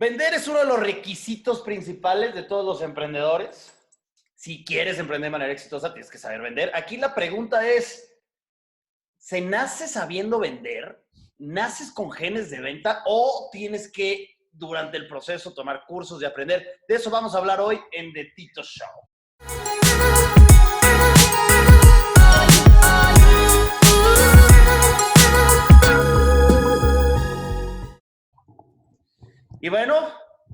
Vender es uno de los requisitos principales de todos los emprendedores. Si quieres emprender de manera exitosa, tienes que saber vender. Aquí la pregunta es, ¿se nace sabiendo vender? ¿Naces con genes de venta o tienes que, durante el proceso, tomar cursos y aprender? De eso vamos a hablar hoy en The Tito Show. Y bueno,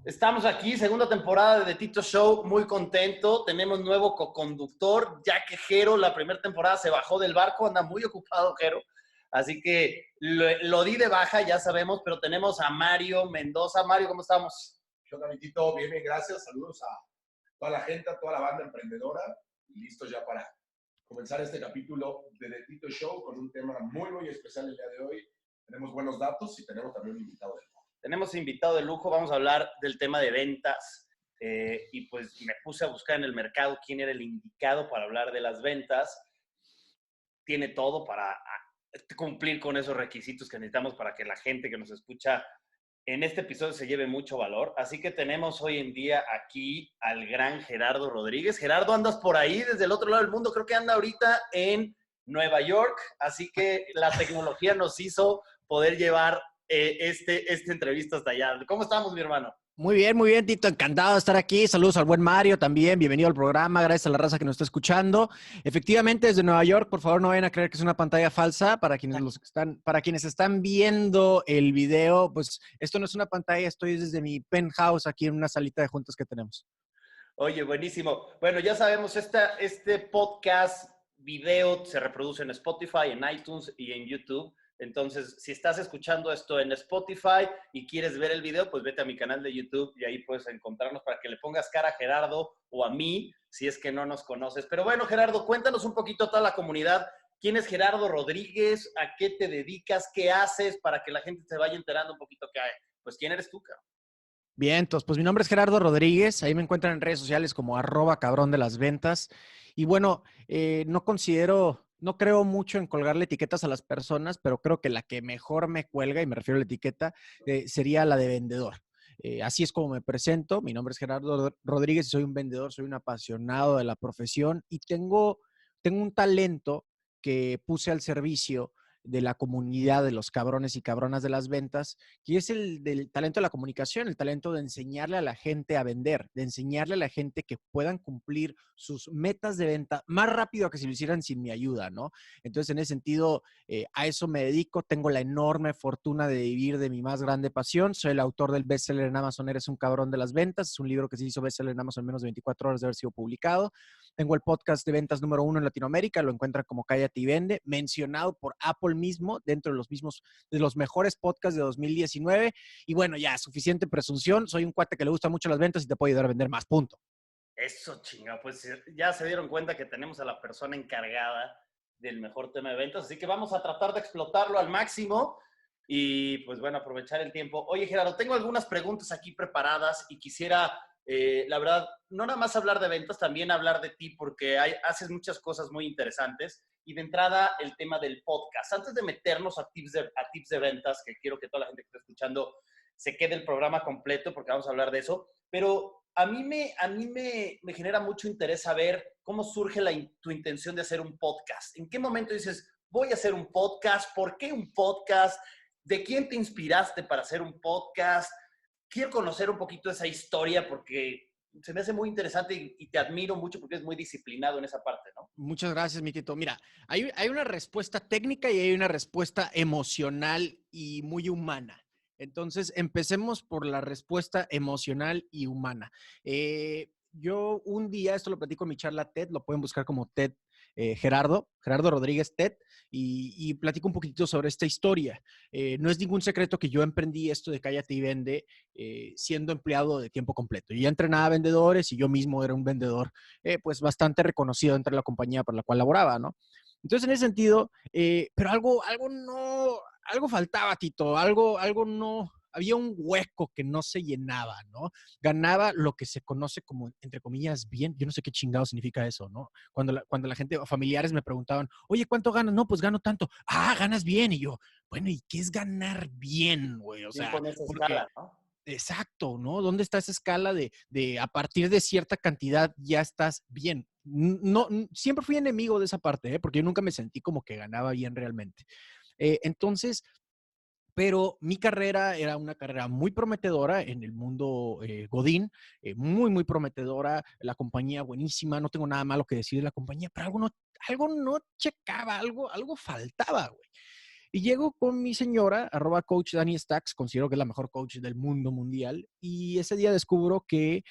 estamos aquí, segunda temporada de The Tito Show, muy contento. Tenemos nuevo coconductor, ya que Jero la primera temporada se bajó del barco, anda muy ocupado Jero. Así que lo di de baja, ya sabemos, pero tenemos a Mario Mendoza. Mario, ¿cómo estamos? ¿Qué onda, mi Tito? Bien, bien, gracias. Saludos a toda la gente, a toda la banda emprendedora. Y listos ya para comenzar este capítulo de The Tito Show con un tema muy, muy especial el día de hoy. Tenemos buenos datos y tenemos también un invitado de lujo. Tenemos invitado de lujo, vamos a hablar del tema de ventas. Y pues me puse a buscar en el mercado quién era el indicado para hablar de las ventas. Tiene todo para cumplir con esos requisitos que necesitamos para que la gente que nos escucha en este episodio se lleve mucho valor. Así que tenemos hoy en día aquí al gran Gerardo Rodríguez. Gerardo, andas por ahí desde el otro lado del mundo. Creo que anda ahorita en Nueva York. Así que la tecnología nos hizo poder llevar esta entrevista hasta allá. ¿Cómo estamos, mi hermano? Muy bien, Tito. Encantado de estar aquí. Saludos al buen Mario también. Bienvenido al programa. Gracias a la raza que nos está escuchando. Efectivamente, desde Nueva York, por favor, no vayan a creer que es una pantalla falsa. Para quienes están viendo el video, pues esto no es una pantalla. Estoy desde mi penthouse aquí en una salita de juntas que tenemos. Oye, buenísimo. Bueno, ya sabemos, este podcast video se reproduce en Spotify, en iTunes y en YouTube. Entonces, si estás escuchando esto en Spotify y quieres ver el video, pues vete a mi canal de YouTube y ahí puedes encontrarnos para que le pongas cara a Gerardo o a mí, si es que no nos conoces. Pero bueno, Gerardo, cuéntanos un poquito a toda la comunidad. ¿Quién es Gerardo Rodríguez? ¿A qué te dedicas? ¿Qué haces? Para que la gente se vaya enterando un poquito pues, ¿quién eres tú, cabrón? Bien, entonces, pues mi nombre es Gerardo Rodríguez. Ahí me encuentran en redes sociales como @cabrón de las ventas. Y bueno, no creo mucho en colgarle etiquetas a las personas, pero creo que la que mejor me cuelga, y me refiero a la etiqueta, sería la de vendedor. Así es como me presento. Mi nombre es Gerardo Rodríguez y soy un vendedor, soy un apasionado de la profesión y tengo un talento que puse al servicio de la comunidad de los cabrones y cabronas de las ventas, que es el del talento de la comunicación, el talento de enseñarle a la gente a vender, de enseñarle a la gente que puedan cumplir sus metas de venta más rápido a que si lo hicieran sin mi ayuda, ¿no? Entonces, en ese sentido, a eso me dedico. Tengo la enorme fortuna de vivir de mi más grande pasión. Soy el autor del bestseller en Amazon, Eres un cabrón de las ventas. Es un libro que se hizo bestseller en Amazon en menos de 24 horas de haber sido publicado. Tengo el podcast de ventas número 1 en Latinoamérica, lo encuentran como Cállate y Vende, mencionado por Apple mismo, dentro de los mejores podcasts de 2019. Y bueno, ya, suficiente presunción. Soy un cuate que le gusta mucho las ventas y te puedo ayudar a vender más, punto. Eso, chinga, pues ya se dieron cuenta que tenemos a la persona encargada del mejor tema de ventas, así que vamos a tratar de explotarlo al máximo y pues bueno, aprovechar el tiempo. Oye, Gerardo, tengo algunas preguntas aquí preparadas y quisiera, la verdad, no nada más hablar de ventas, también hablar de ti porque haces muchas cosas muy interesantes y de entrada el tema del podcast. Antes de meternos a tips de ventas, que quiero que toda la gente que está escuchando se quede el programa completo porque vamos a hablar de eso, pero a mí me genera mucho interés saber cómo surge tu intención de hacer un podcast. ¿En qué momento dices, voy a hacer un podcast? ¿Por qué un podcast? ¿De quién te inspiraste para hacer un podcast? Quiero conocer un poquito esa historia porque se me hace muy interesante y te admiro mucho porque eres muy disciplinado en esa parte, ¿no? Muchas gracias, mi Tito. Mira, hay una respuesta técnica y hay una respuesta emocional y muy humana. Entonces, empecemos por la respuesta emocional y humana. Yo un día, esto lo platico en mi charla TED, lo pueden buscar como TED Gerardo Rodríguez TED, y platico un poquitito sobre esta historia. No es ningún secreto que yo emprendí esto de Cállate y Vende siendo empleado de tiempo completo. Yo ya entrenaba vendedores y yo mismo era un vendedor pues bastante reconocido entre la compañía por la cual laboraba, ¿no? Entonces, en ese sentido, pero algo faltaba, Tito, algo no, había un hueco que no se llenaba, ¿no? Ganaba lo que se conoce como, entre comillas, bien. Yo no sé qué chingado significa eso, ¿no? Cuando la gente o familiares me preguntaban, oye, ¿cuánto ganas? No, pues gano tanto. Ah, ganas bien. Y yo, bueno, ¿y qué es ganar bien, güey? O sea, Con esa porque escala, ¿no? Exacto, ¿no? ¿Dónde está esa escala de a partir de cierta cantidad ya estás bien? No, siempre fui enemigo de esa parte, ¿eh? Porque yo nunca me sentí como que ganaba bien realmente. Entonces, pero mi carrera era una carrera muy prometedora en el mundo Godín, muy, muy prometedora, la compañía buenísima, no tengo nada malo que decir de la compañía, pero algo no checaba, algo faltaba, güey. Y llego con mi señora, @coach Dani Stacks, considero que es la mejor coach del mundo mundial, y ese día descubro que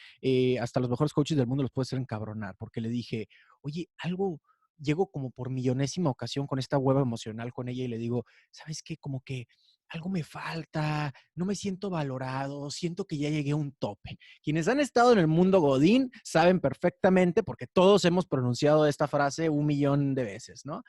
hasta los mejores coaches del mundo los puede hacer encabronar, porque le dije, oye, llego como por millonésima ocasión con esta hueva emocional con ella y le digo, ¿sabes qué? Como que algo me falta, no me siento valorado, siento que ya llegué a un tope. Quienes han estado en el mundo Godín saben perfectamente, porque todos hemos pronunciado esta frase 1 millón de veces, ¿no?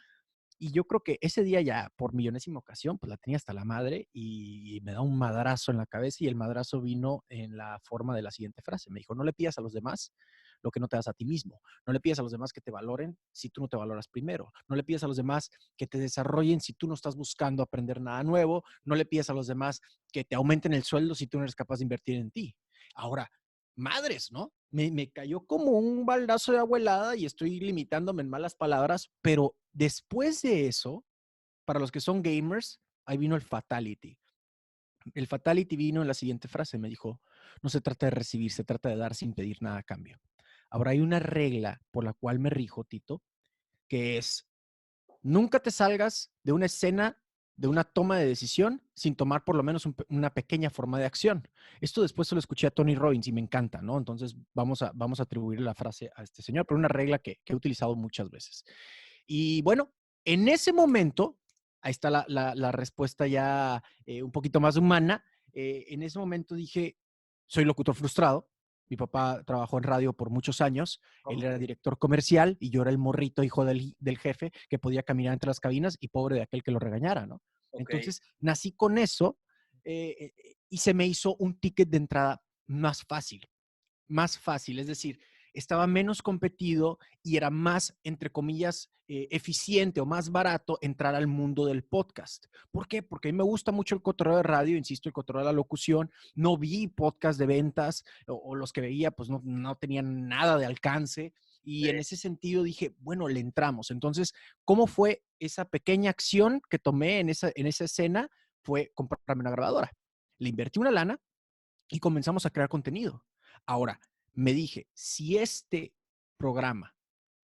Y yo creo que ese día ya, por millonésima ocasión, pues la tenía hasta la madre y me da un madrazo en la cabeza y el madrazo vino en la forma de la siguiente frase. Me dijo, no le pidas a los demás lo que no te das a ti mismo. No le pidas a los demás que te valoren si tú no te valoras primero. No le pidas a los demás que te desarrollen si tú no estás buscando aprender nada nuevo. No le pidas a los demás que te aumenten el sueldo si tú no eres capaz de invertir en ti. Ahora, madres, ¿no? Me cayó como un baldazo de agua helada y estoy limitándome en malas palabras, pero después de eso, para los que son gamers, ahí vino el fatality. El fatality vino en la siguiente frase, me dijo, no se trata de recibir, se trata de dar sin pedir nada a cambio. Ahora hay una regla por la cual me rijo, Tito, que es, nunca te salgas de una escena, de una toma de decisión, sin tomar por lo menos una pequeña forma de acción. Esto después se lo escuché a Tony Robbins y me encanta, ¿no? Entonces vamos a atribuir la frase a este señor, pero una regla que he utilizado muchas veces. Y bueno, en ese momento, ahí está la respuesta ya un poquito más humana. En ese momento dije, soy locutor frustrado. Mi papá trabajó en radio por muchos años. Él era director comercial y yo era el morrito hijo del jefe que podía caminar entre las cabinas y pobre de aquel que lo regañara, ¿no? Ok. Entonces, nací con eso y se me hizo un ticket de entrada más fácil, es decir, estaba menos competido y era más, entre comillas, eficiente o más barato entrar al mundo del podcast. ¿Por qué? Porque a mí me gusta mucho el cotorreo de radio, insisto, el cotorreo de la locución. No vi podcast de ventas o los que veía, pues no tenían nada de alcance. Y en ese sentido dije, bueno, le entramos. Entonces, ¿cómo fue esa pequeña acción que tomé en esa escena? Fue comprarme una grabadora. Le invertí una lana y comenzamos a crear contenido. Ahora, me dije, si este programa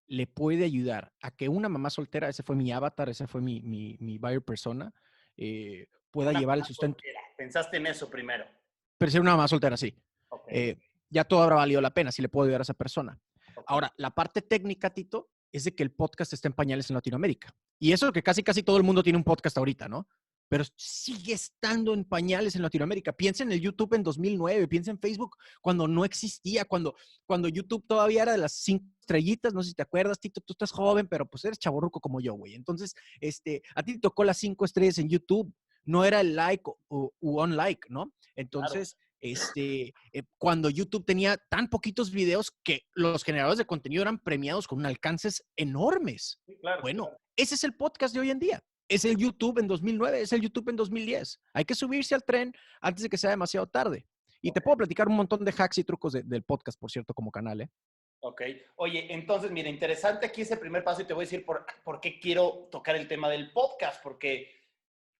le puede ayudar a que una mamá soltera, ese fue mi avatar, ese fue mi buyer persona, pueda Una llevar el mamá sustento. soltera. Pensaste en eso primero. Pero ser una mamá soltera, sí. Ok, Ya todo habrá valido la pena si le puedo ayudar a esa persona. ok. Ahora, la parte técnica, Tito, es de que el podcast está en pañales en Latinoamérica. Y eso es que casi todo el mundo tiene un podcast ahorita, ¿no? Pero sigue estando en pañales en Latinoamérica. Piensa en el YouTube en 2009, piensa en Facebook cuando no existía, cuando YouTube todavía era de las 5 estrellitas, no sé si te acuerdas, Tito, tú estás joven, pero pues eres chavorruco como yo, güey. Entonces, a ti te tocó las 5 estrellas en YouTube, no era el like u unlike, ¿no? Claro. Entonces, cuando YouTube tenía tan poquitos videos que los generadores de contenido eran premiados con alcances enormes. Sí, claro, Bueno, claro. ese es el podcast de hoy en día. Es el YouTube en 2009, es el YouTube en 2010. Hay que subirse al tren antes de que sea demasiado tarde. Y te Ok. puedo platicar un montón de hacks y trucos del podcast, por cierto, como canal, ¿eh? Ok. Oye, entonces, mira, interesante aquí ese primer paso y te voy a decir por qué quiero tocar el tema del podcast, porque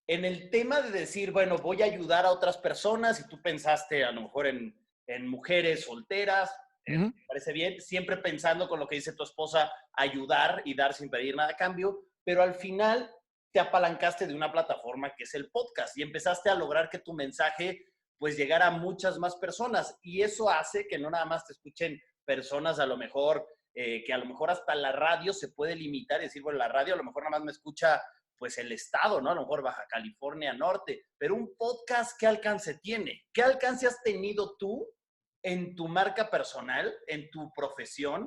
en el tema de decir, bueno, voy a ayudar a otras personas y tú pensaste a lo mejor en mujeres solteras, Ujú. me parece bien, siempre pensando con lo que dice tu esposa, ayudar y dar sin pedir nada a cambio, pero al final te apalancaste de una plataforma que es el podcast y empezaste a lograr que tu mensaje pues llegara a muchas más personas y eso hace que no nada más te escuchen personas a lo mejor, que a lo mejor hasta la radio se puede limitar y decir, bueno, la radio a lo mejor nada más me escucha pues el estado, ¿no? A lo mejor Baja California Norte, pero un podcast, ¿qué alcance tiene? ¿Qué alcance has tenido tú en tu marca personal, en tu profesión,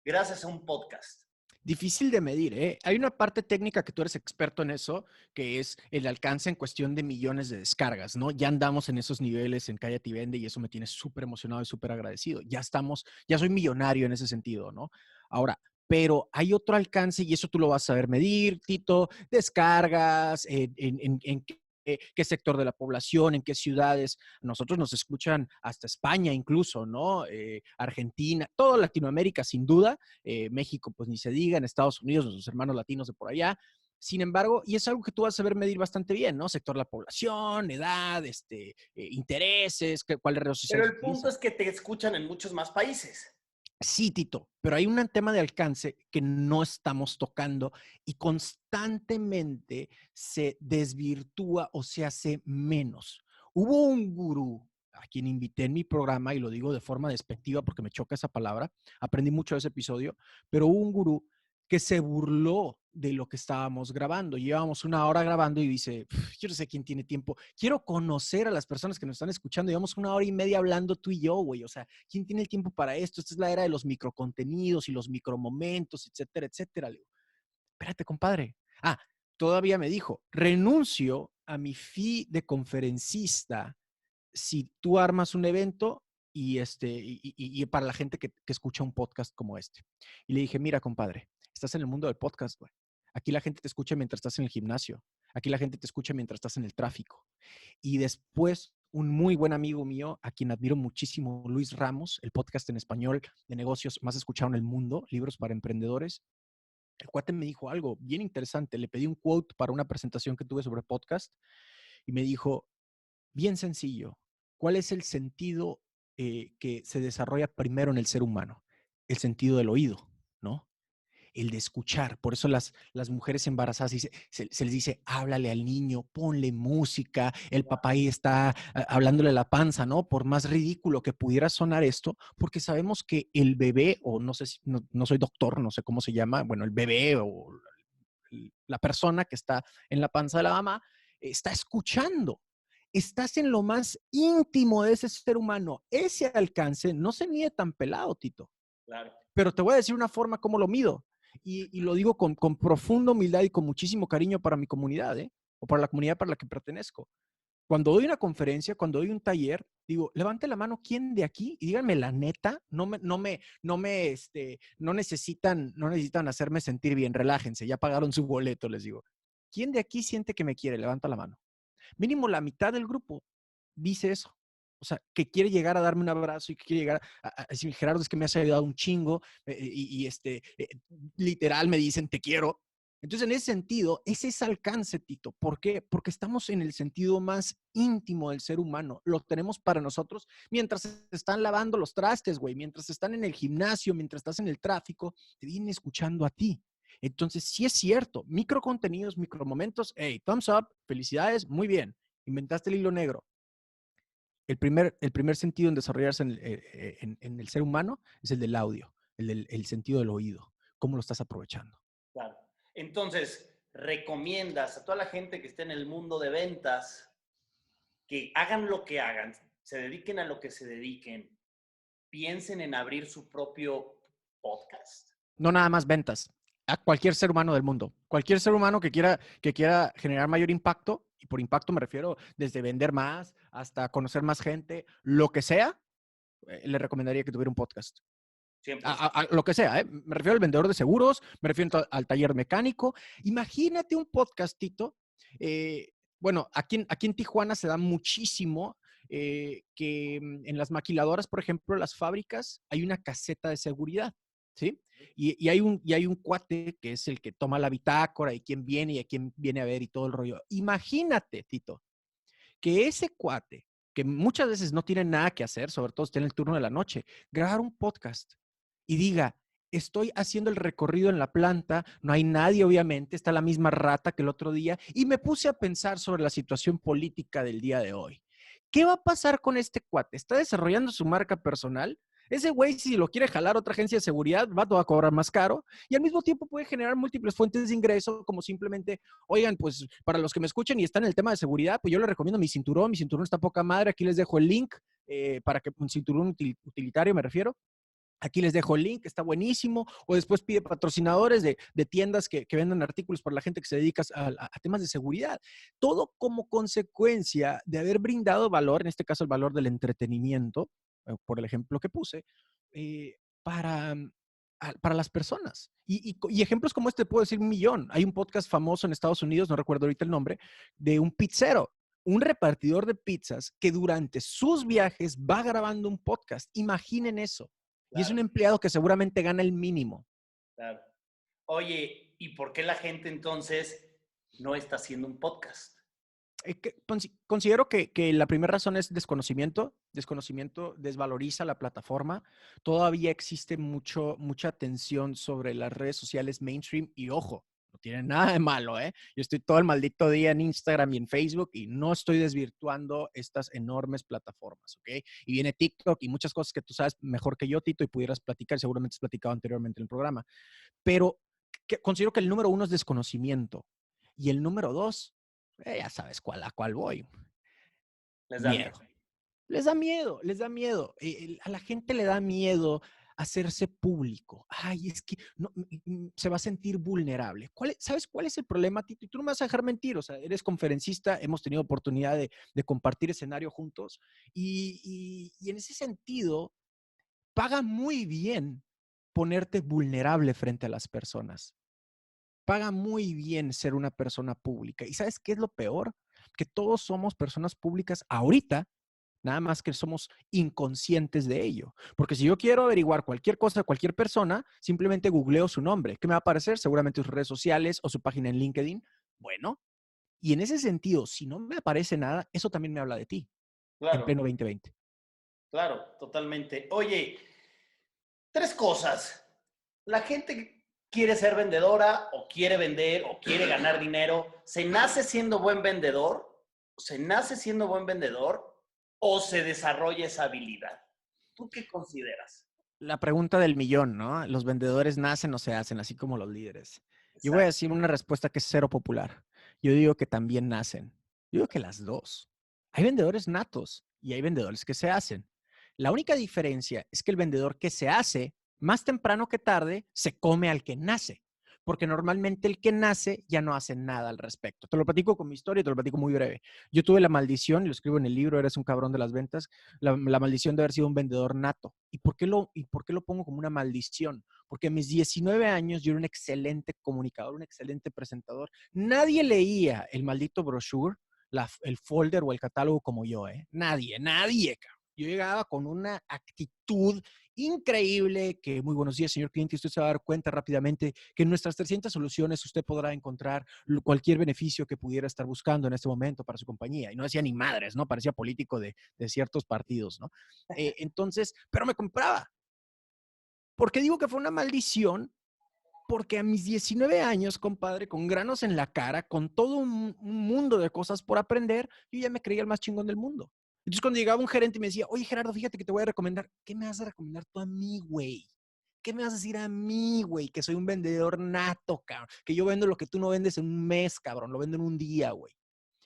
gracias a un podcast? Difícil de medir, ¿eh? Hay una parte técnica que tú eres experto en eso, que es el alcance en cuestión de millones de descargas, ¿no? Ya andamos en esos niveles en Cállate y Vende y eso me tiene súper emocionado y súper agradecido. Ya soy millonario en ese sentido, ¿no? Ahora, pero hay otro alcance y eso tú lo vas a saber medir, Tito, descargas, en qué sector de la población, en qué ciudades. Nosotros nos escuchan hasta España incluso, ¿no? Argentina, toda Latinoamérica sin duda, México pues ni se diga, en Estados Unidos, nuestros hermanos latinos de por allá. Sin embargo, y es algo que tú vas a saber medir bastante bien, ¿no? Sector de la población, edad, intereses, cuáles redes Pero sociales el punto utilizan. es que te escuchan en muchos más países. Sí, Tito, pero hay un tema de alcance que no estamos tocando y constantemente se desvirtúa o se hace menos. Hubo un gurú a quien invité en mi programa, y lo digo de forma despectiva porque me choca esa palabra, aprendí mucho de ese episodio, pero hubo un gurú que se burló de lo que estábamos grabando. Llevábamos una hora grabando y dice, yo no sé quién tiene tiempo, quiero conocer a las personas que nos están escuchando. Llevamos una hora y media hablando tú y yo, güey, o sea, ¿quién tiene el tiempo para esto? Esta es la era de los microcontenidos y los micromomentos, etcétera, etcétera. Le digo, espérate, compadre. Ah, todavía me dijo, renuncio a mi fee de conferencista si tú armas un evento y para la gente que escucha un podcast como este. Y le dije, mira, compadre, estás en el mundo del podcast, güey. Aquí la gente te escucha mientras estás en el gimnasio. Aquí la gente te escucha mientras estás en el tráfico. Y después, un muy buen amigo mío, a quien admiro muchísimo, Luis Ramos, el podcast en español de negocios más escuchado en el mundo, Libros para Emprendedores. El cuate me dijo algo bien interesante. Le pedí un quote para una presentación que tuve sobre podcast y me dijo, bien sencillo, ¿cuál es el sentido que se desarrolla primero en el ser humano? El sentido del oído, ¿no? El de escuchar. Por eso las mujeres embarazadas se les dice, háblale al niño, ponle música, el papá ahí está hablándole a la panza, ¿no? Por más ridículo que pudiera sonar esto, porque sabemos que el bebé, o no sé si, no soy doctor, no sé cómo se llama, bueno, el bebé o la persona que está en la panza de la mamá, está escuchando. Estás en lo más íntimo de ese ser humano. Ese alcance no se mide tan pelado, Tito. Claro. Pero te voy a decir una forma como lo mido. Y lo digo con profunda humildad y con muchísimo cariño para mi comunidad, ¿eh? O para la comunidad para la que pertenezco. Cuando doy una conferencia, cuando doy un taller, digo, levante la mano, ¿quién de aquí? Y díganme la neta, no necesitan hacerme sentir bien, relájense, ya pagaron su boleto, les digo. ¿Quién de aquí siente que me quiere? Levanta la mano. Mínimo la mitad del grupo dice eso. O sea, que quiere llegar a darme un abrazo y que quiere llegar a decir, Gerardo, es que me has ayudado un chingo, literal me dicen, te quiero. Entonces, en ese sentido, ese es alcance, Tito. ¿Por qué? Porque estamos en el sentido más íntimo del ser humano. Lo tenemos para nosotros mientras se están lavando los trastes, güey, mientras están en el gimnasio, mientras estás en el tráfico, te vienen escuchando a ti. Entonces, sí es cierto, microcontenidos, micromomentos, hey, thumbs up, felicidades, muy bien, inventaste el hilo negro. El primer sentido en desarrollarse en el ser humano es el del audio, el sentido del oído. ¿Cómo lo estás aprovechando? Claro. Entonces, recomiendas a toda la gente que esté en el mundo de ventas que hagan lo que hagan, se dediquen a lo que se dediquen, piensen en abrir su propio podcast. No nada más ventas, a cualquier ser humano del mundo. Cualquier ser humano que quiera generar mayor impacto, y por impacto me refiero desde vender más hasta conocer más gente, lo que sea, le recomendaría que tuviera un podcast. 100%. A lo que sea, ¿eh? Me refiero al vendedor de seguros, me refiero al taller mecánico. Imagínate un podcastito. Bueno, aquí en Tijuana se da muchísimo que en las maquiladoras, por ejemplo, las fábricas, hay una caseta de seguridad, ¿sí? Y hay un cuate que es el que toma la bitácora y quién viene y a quién viene a ver y todo el rollo. Imagínate, Tito, que ese cuate, que muchas veces no tiene nada que hacer, sobre todo si está en el turno de la noche, grabar un podcast y diga, estoy haciendo el recorrido en la planta, no hay nadie obviamente, está la misma rata que el otro día, y me puse a pensar sobre la situación política del día de hoy. ¿Qué va a pasar con este cuate? ¿Está desarrollando su marca personal? Ese güey, si lo quiere jalar a otra agencia de seguridad, va a cobrar más caro y al mismo tiempo puede generar múltiples fuentes de ingreso, como simplemente, oigan, pues para los que me escuchen y están en el tema de seguridad, pues yo les recomiendo mi cinturón está poca madre, aquí les dejo el link para que un cinturón utilitario me refiero. Aquí les dejo el link, está buenísimo. O después pide patrocinadores de tiendas que vendan artículos para la gente que se dedica a temas de seguridad. Todo como consecuencia de haber brindado valor, en este caso el valor del entretenimiento, por el ejemplo que puse, para para las personas. Y ejemplos como este puedo decir un millón. Hay un podcast famoso en Estados Unidos, no recuerdo ahorita el nombre, de un pizzero, un repartidor de pizzas que durante sus viajes va grabando un podcast. Imaginen eso. Y es un Claro, empleado que seguramente gana el mínimo. claro. Oye, ¿y por qué la gente entonces no está haciendo un podcast? Considero que la primera razón es desconocimiento. Desconocimiento desvaloriza la plataforma. Todavía existe mucha atención sobre las redes sociales mainstream y ojo, no tiene nada de malo, ¿eh? Yo estoy todo el maldito día en Instagram y en Facebook y no estoy desvirtuando estas enormes plataformas, ¿ok? Y viene TikTok y muchas cosas que tú sabes mejor que yo, Tito, y pudieras platicar, seguramente has platicado anteriormente en el programa. Pero considero que el número uno es desconocimiento y el número dos, ya sabes a cuál voy. Les da Miedo. miedo. Les da miedo, les da miedo. A la gente le da miedo hacerse público. Ay, es que no, se va a sentir vulnerable. ¿Sabes cuál es el problema, Tito? Y tú no me vas a dejar mentir. O sea, eres conferencista, hemos tenido oportunidad de compartir escenario juntos y en ese sentido, paga muy bien ponerte vulnerable frente a las personas. Paga muy bien ser una persona pública. ¿Y sabes qué es lo peor? Que todos somos personas públicas ahorita, nada más que somos inconscientes de ello. Porque si yo quiero averiguar cualquier cosa de cualquier persona, simplemente googleo su nombre. ¿Qué me va a aparecer? Seguramente sus redes sociales o su página en LinkedIn. Bueno, y en ese sentido, si no me aparece nada, eso también me habla de ti en Claro, pleno 2020. claro, totalmente. Oye, tres cosas. La gente quiere ser vendedora o quiere vender o quiere ganar dinero. ¿Se nace siendo buen vendedor? ¿Se nace siendo buen vendedor o se desarrolla esa habilidad? ¿Tú qué consideras? La pregunta del millón, ¿no? ¿Los vendedores nacen o se hacen, así como los líderes? Yo voy a Exacto. decir una respuesta que es cero popular. Yo digo que también nacen. Yo digo que las dos. Hay vendedores natos y hay vendedores que se hacen. La única diferencia es que el vendedor que se hace, más temprano que tarde, se come al que nace. Porque normalmente el que nace ya no hace nada al respecto. Te lo platico con mi historia y te lo platico muy breve. Yo tuve la maldición, y lo escribo en el libro, Eres un cabrón de las ventas, la maldición de haber sido un vendedor nato. ¿Y por qué lo pongo como una maldición? Porque a mis 19 años yo era un excelente comunicador, un excelente presentador. Nadie leía el maldito brochure, el folder o el catálogo como yo, ¿eh? Nadie. Yo llegaba con una actitud increíble que, muy buenos días, señor cliente, usted se va a dar cuenta rápidamente que en nuestras 300 soluciones usted podrá encontrar cualquier beneficio que pudiera estar buscando en este momento para su compañía. Y no decía ni madres, ¿no? Parecía político de ciertos partidos, ¿no? Entonces, pero me compraba. ¿Por qué digo que fue una maldición? Porque a mis 19 años, compadre, con granos en la cara, con todo un mundo de cosas por aprender, yo ya me creía el más chingón del mundo. Entonces, cuando llegaba un gerente y me decía, oye, Gerardo, fíjate que te voy a recomendar, ¿qué me vas a recomendar tú a mí, güey? ¿Qué me vas a decir a mí, güey? Que soy un vendedor nato, cabrón. Que yo vendo lo que tú no vendes en un mes, cabrón. Lo vendo en un día, güey.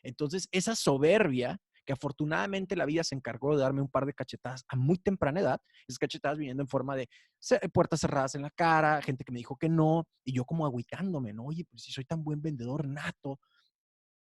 Entonces, esa soberbia, que afortunadamente la vida se encargó de darme un par de cachetadas a muy temprana edad, esas cachetadas viniendo en forma de puertas cerradas en la cara, gente que me dijo que no, y yo como agüitándome, ¿no? Oye, pues si soy tan buen vendedor nato,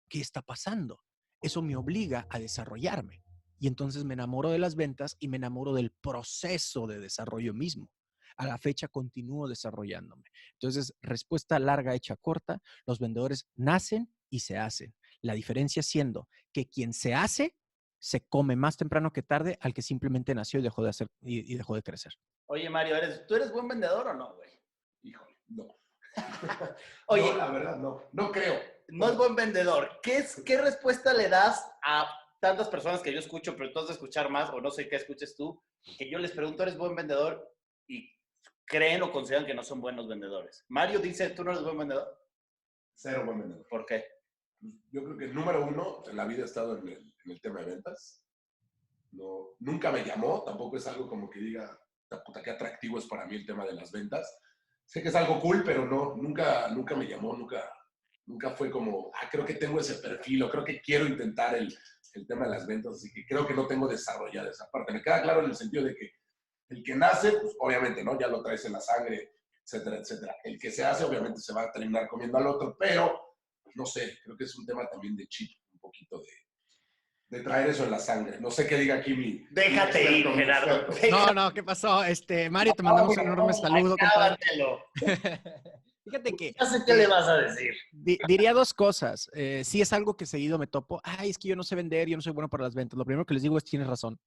¿qué está pasando? Eso me obliga a desarrollarme. Y entonces me enamoro de las ventas y me enamoro del proceso de desarrollo mismo. A la fecha continúo desarrollándome. Entonces, respuesta larga hecha corta, los vendedores nacen y se hacen. La diferencia siendo que quien se hace se come más temprano que tarde al que simplemente nació y dejó de hacer y dejó de crecer. Oye, Mario, ¿tú eres buen vendedor o no, güey? Híjole, no. Oye, No, la verdad, no. No creo. no es buen vendedor. ¿Qué respuesta le das a tantas personas que yo escucho, pero tú has de escuchar más, o no sé qué escuches tú, que yo les pregunto, ¿eres buen vendedor? Y creen o consideran que no son buenos vendedores. Mario dice, ¿tú no eres buen vendedor? Cero buen vendedor. ¿Por qué? Yo creo que el número uno en la vida ha estado en el tema de ventas. No, nunca me llamó, tampoco es algo como que diga, puta, qué atractivo es para mí el tema de las ventas. Sé que es algo cool, pero no, nunca me llamó, nunca fue como, creo que tengo ese perfil o creo que quiero intentar el tema de las ventas, así que creo que no tengo desarrollada esa parte. Me queda claro en el sentido de que el que nace, pues obviamente, ¿no? Ya lo traes en la sangre, etcétera, etcétera. El que se hace, obviamente, se va a terminar comiendo al otro, pero no sé, creo que es un tema también de chip, un poquito de traer eso en la sangre. No sé qué diga aquí mi Déjate ir, experto, mi Gerardo. experto. No, ¿qué pasó? Mario, te mandamos un enorme saludo, compadre. Acábatelo. Fíjate que Ya sé qué le vas a decir. diría dos cosas. Sí es algo que seguido me topo. Ay, es que yo no sé vender, yo no soy bueno para las ventas. Lo primero que les digo es, tienes razón.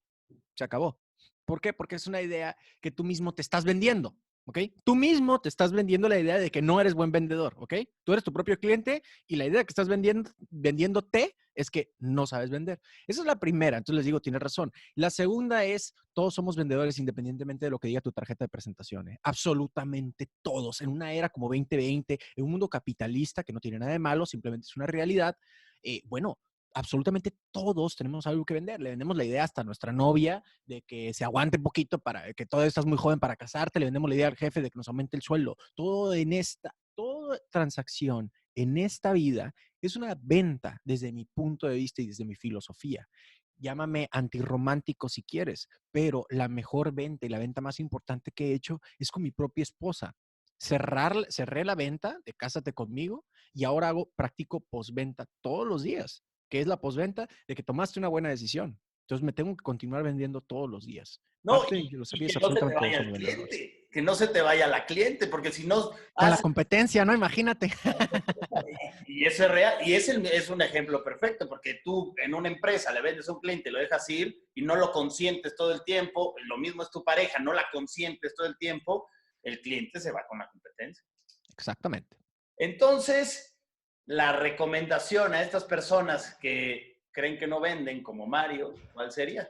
Se acabó. ¿Por qué? Porque es una idea que tú mismo te estás vendiendo, ¿ok? Tú mismo te estás vendiendo la idea de que no eres buen vendedor, ¿ok? Tú eres tu propio cliente y la idea que estás vendiéndote es que no sabes vender. Esa es la primera. Entonces les digo, tienes razón. La segunda es, todos somos vendedores independientemente de lo que diga tu tarjeta de presentación, ¿eh? Absolutamente todos. En una era como 2020, en un mundo capitalista que no tiene nada de malo, simplemente es una realidad, bueno, absolutamente todos tenemos algo que vender. Le vendemos la idea hasta a nuestra novia de que se aguante un poquito para que todavía estás muy joven para casarte. Le vendemos la idea al jefe de que nos aumente el sueldo. Toda transacción en esta vida es una venta desde mi punto de vista y desde mi filosofía. Llámame antirromántico si quieres, pero la mejor venta y la venta más importante que he hecho es con mi propia esposa. Cerré la venta de Cásate conmigo y ahora practico postventa todos los días. ¿Qué es la postventa? De que tomaste una buena decisión. Entonces me tengo que continuar vendiendo todos los días. No, Parte de mi y filosofía que es no se te absolutamente todos vaya somos el vendedores. cliente, que no se te vaya la cliente, porque si no, Con la competencia, ¿no? Imagínate. y eso es real, y es un ejemplo perfecto, porque tú en una empresa le vendes a un cliente, lo dejas ir y no lo consientes todo el tiempo, lo mismo es tu pareja, no la consientes todo el tiempo, el cliente se va con la competencia. Exactamente. Entonces, la recomendación a estas personas que creen que no venden, como Mario, ¿cuál sería?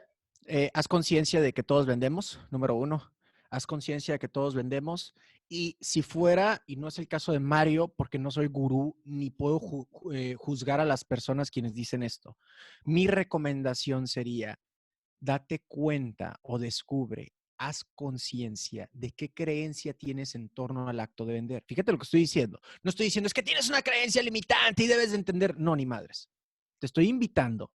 Haz conciencia de que todos vendemos, número uno. Haz conciencia de que todos vendemos. Y si fuera, y no es el caso de Mario, porque no soy gurú, ni puedo juzgar a las personas quienes dicen esto, mi recomendación sería, date cuenta o descubre, haz conciencia de qué creencia tienes en torno al acto de vender. Fíjate lo que estoy diciendo. No estoy diciendo es que tienes una creencia limitante y debes de entender. No, ni madres. Te estoy invitando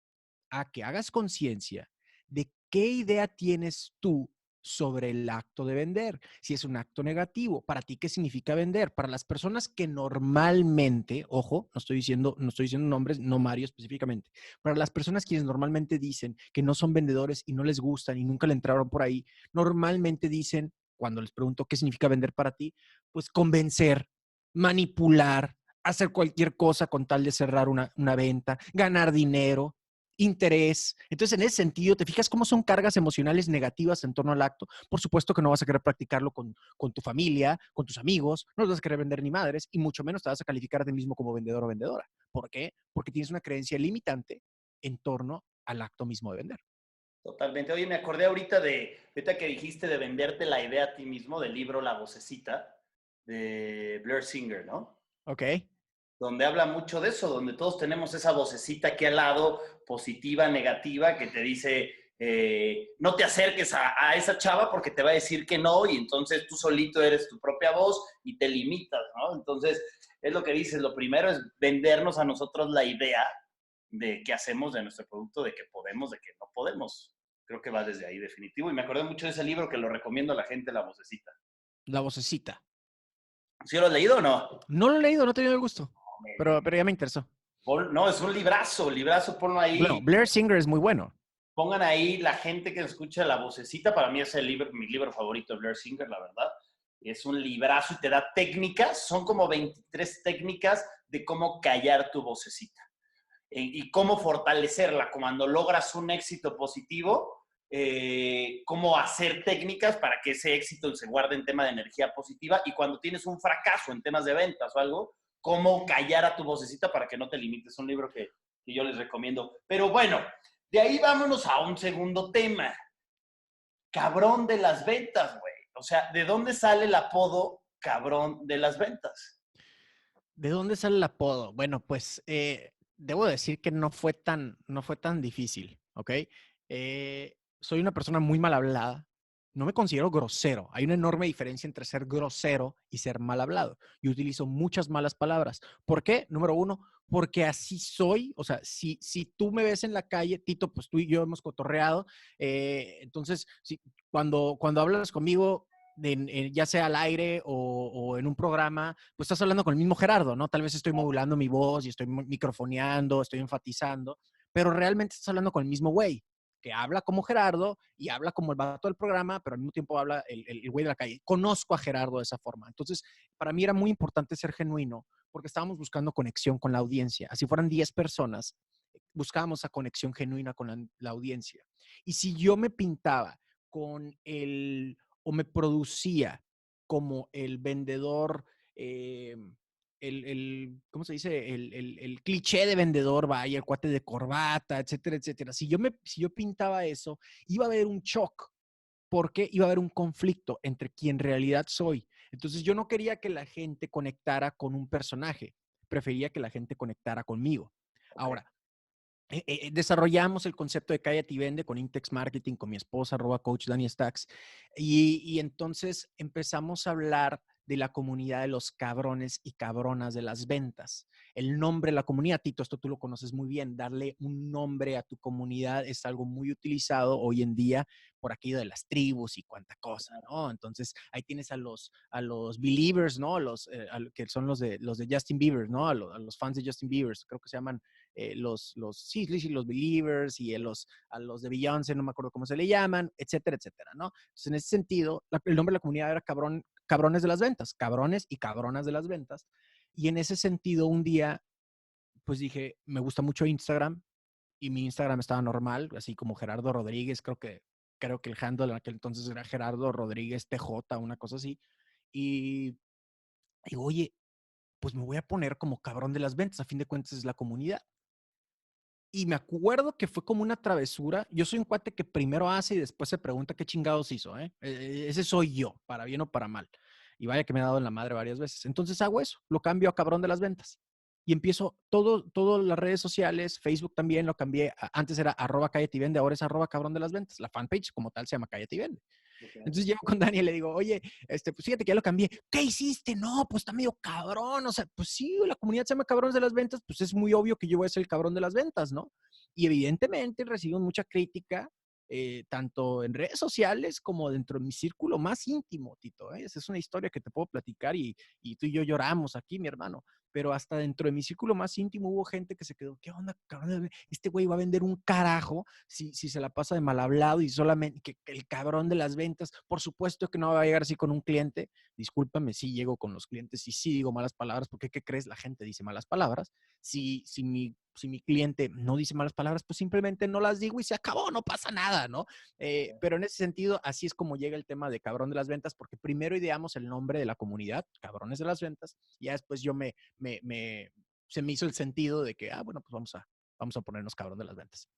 a que hagas conciencia de qué idea tienes tú sobre el acto de vender. Si es un acto negativo, para ti, ¿qué significa vender? Para las personas que normalmente, ojo, no estoy diciendo nombres, no Mario específicamente, para las personas quienes normalmente dicen que no son vendedores y no les gustan y nunca le entraron por ahí, normalmente dicen, cuando les pregunto qué significa vender para ti, pues convencer, manipular, hacer cualquier cosa con tal de cerrar una venta, ganar dinero, interés. Entonces, en ese sentido, ¿te fijas cómo son cargas emocionales negativas en torno al acto? Por supuesto que no vas a querer practicarlo con tu familia, con tus amigos, no vas a querer vender ni madres y mucho menos te vas a calificar a ti mismo como vendedor o vendedora. ¿Por qué? Porque tienes una creencia limitante en torno al acto mismo de vender. Totalmente. Oye, me acordé ahorita que dijiste de venderte la idea a ti mismo del libro La Vocecita de Blair Singer, ¿no? Ok. Donde habla mucho de eso, donde todos tenemos esa vocecita aquí al lado, positiva, negativa, que te dice, no te acerques a esa chava porque te va a decir que no y entonces tú solito eres tu propia voz y te limitas, ¿no? Entonces, es lo que dices, lo primero es vendernos a nosotros la idea de qué hacemos de nuestro producto, de que podemos, de que no podemos. Creo que va desde ahí definitivo. Y me acordé mucho de ese libro que lo recomiendo a la gente, La Vocecita. La vocecita. ¿Sí lo has leído o no? No lo he leído, no he tenido el gusto, pero ya me interesó. No, es un librazo, ponlo Bueno, ahí. Blair Singer es muy bueno. Pongan ahí la gente que escucha La Vocecita. Para mí es mi libro favorito de Blair Singer, la verdad. Es un librazo y te da técnicas. Son como 23 técnicas de cómo callar tu vocecita. Y cómo fortalecerla. Cuando logras un éxito positivo, cómo hacer técnicas para que ese éxito se guarde en tema de energía positiva. Y cuando tienes un fracaso en temas de ventas o algo, cómo callar a tu vocecita para que no te limites. Es un libro que yo les recomiendo. Pero bueno, de ahí vámonos a un segundo tema. Cabrón de las ventas, güey. O sea, ¿de dónde sale el apodo cabrón de las ventas? ¿De dónde sale el apodo? Bueno, pues debo decir que no fue tan difícil, ¿ok? Soy una persona muy mal hablada. No me considero grosero. Hay una enorme diferencia entre ser grosero y ser mal hablado. Yo utilizo muchas malas palabras. ¿Por qué? Número uno, porque así soy. O sea, si tú me ves en la calle, Tito, pues tú y yo hemos cotorreado. Entonces, cuando hablas conmigo, ya sea al aire o en un programa, pues estás hablando con el mismo Gerardo, ¿no? Tal vez estoy modulando mi voz y estoy microfoneando, estoy enfatizando, pero realmente estás hablando con el mismo güey, que habla como Gerardo y habla como el vato del programa, pero al mismo tiempo habla el güey de la calle. Conozco a Gerardo de esa forma. Entonces, para mí era muy importante ser genuino porque estábamos buscando conexión con la audiencia. Así fueran 10 personas, buscábamos esa conexión genuina con la audiencia. Y si yo me pintaba o me producía como el vendedor, eh, ¿cómo se dice? El cliché de vendedor, vaya, el cuate de corbata, etcétera, etcétera. Si yo pintaba eso, iba a haber un shock, porque iba a haber un conflicto entre quien en realidad soy. Entonces yo no quería que la gente conectara con un personaje, prefería que la gente conectara conmigo. Ok. Ahora, desarrollamos el concepto de Cállate y Vende con Intex Marketing, con mi esposa, @coach Dani Stacks, y entonces empezamos a hablar de la comunidad de los cabrones y cabronas de las ventas. El nombre de la comunidad, Tito, esto tú lo conoces muy bien, darle un nombre a tu comunidad es algo muy utilizado hoy en día por aquello de las tribus y cuánta cosa, ¿no? Entonces ahí tienes a los believers, ¿no? Que son los de Justin Bieber, ¿no? A los fans de Justin Bieber, creo que se llaman sí, los Believers y a los de Beyoncé, no me acuerdo cómo se le llaman, etcétera, etcétera, ¿no? Entonces, en ese sentido, el nombre de la comunidad era cabrones de las ventas, cabrones y cabronas de las ventas. Y en ese sentido, un día, pues dije, me gusta mucho Instagram y mi Instagram estaba normal, así como Gerardo Rodríguez, creo que el handle en aquel entonces era Gerardo Rodríguez TJ, una cosa así. Y digo, oye, pues me voy a poner como cabrón de las ventas, a fin de cuentas es la comunidad. Y me acuerdo que fue como una travesura. Yo soy un cuate que primero hace y después se pregunta qué chingados hizo, ¿eh? Ese soy yo, para bien o para mal. Y vaya que me ha dado en la madre varias veces. Entonces hago eso, lo cambio a cabrón de las ventas. Y empiezo todas las redes sociales, Facebook también lo cambié. Antes era @cállate y vende, ahora es @cabrón de las ventas. La fanpage como tal se llama Cállate y Vende. Ok. Entonces llego con Dani y le digo, oye, pues fíjate que ya lo cambié. ¿Qué hiciste? No, pues está medio cabrón. O sea, pues sí, la comunidad se llama cabrones de las ventas, pues es muy obvio que yo voy a ser el cabrón de las ventas, ¿no? Y evidentemente recibo mucha crítica, tanto en redes sociales como dentro de mi círculo más íntimo, Tito. Esa es una historia que te puedo platicar y tú y yo lloramos aquí, mi hermano. Pero hasta dentro de mi círculo más íntimo hubo gente que se quedó, ¿qué onda, cabrón? Este güey va a vender un carajo si se la pasa de mal hablado y solamente que el cabrón de las ventas, por supuesto que no va a llegar así con un cliente. Discúlpame, sí llego con los clientes y sí digo malas palabras, porque ¿qué crees? La gente dice malas palabras. Si mi cliente no dice malas palabras, pues simplemente no las digo y se acabó, no pasa nada, ¿no? Pero en ese sentido, así es como llega el tema de cabrón de las ventas, porque primero ideamos el nombre de la comunidad, cabrones de las ventas, y ya después se me hizo el sentido de que, bueno, pues vamos a ponernos cabrón de las ventas.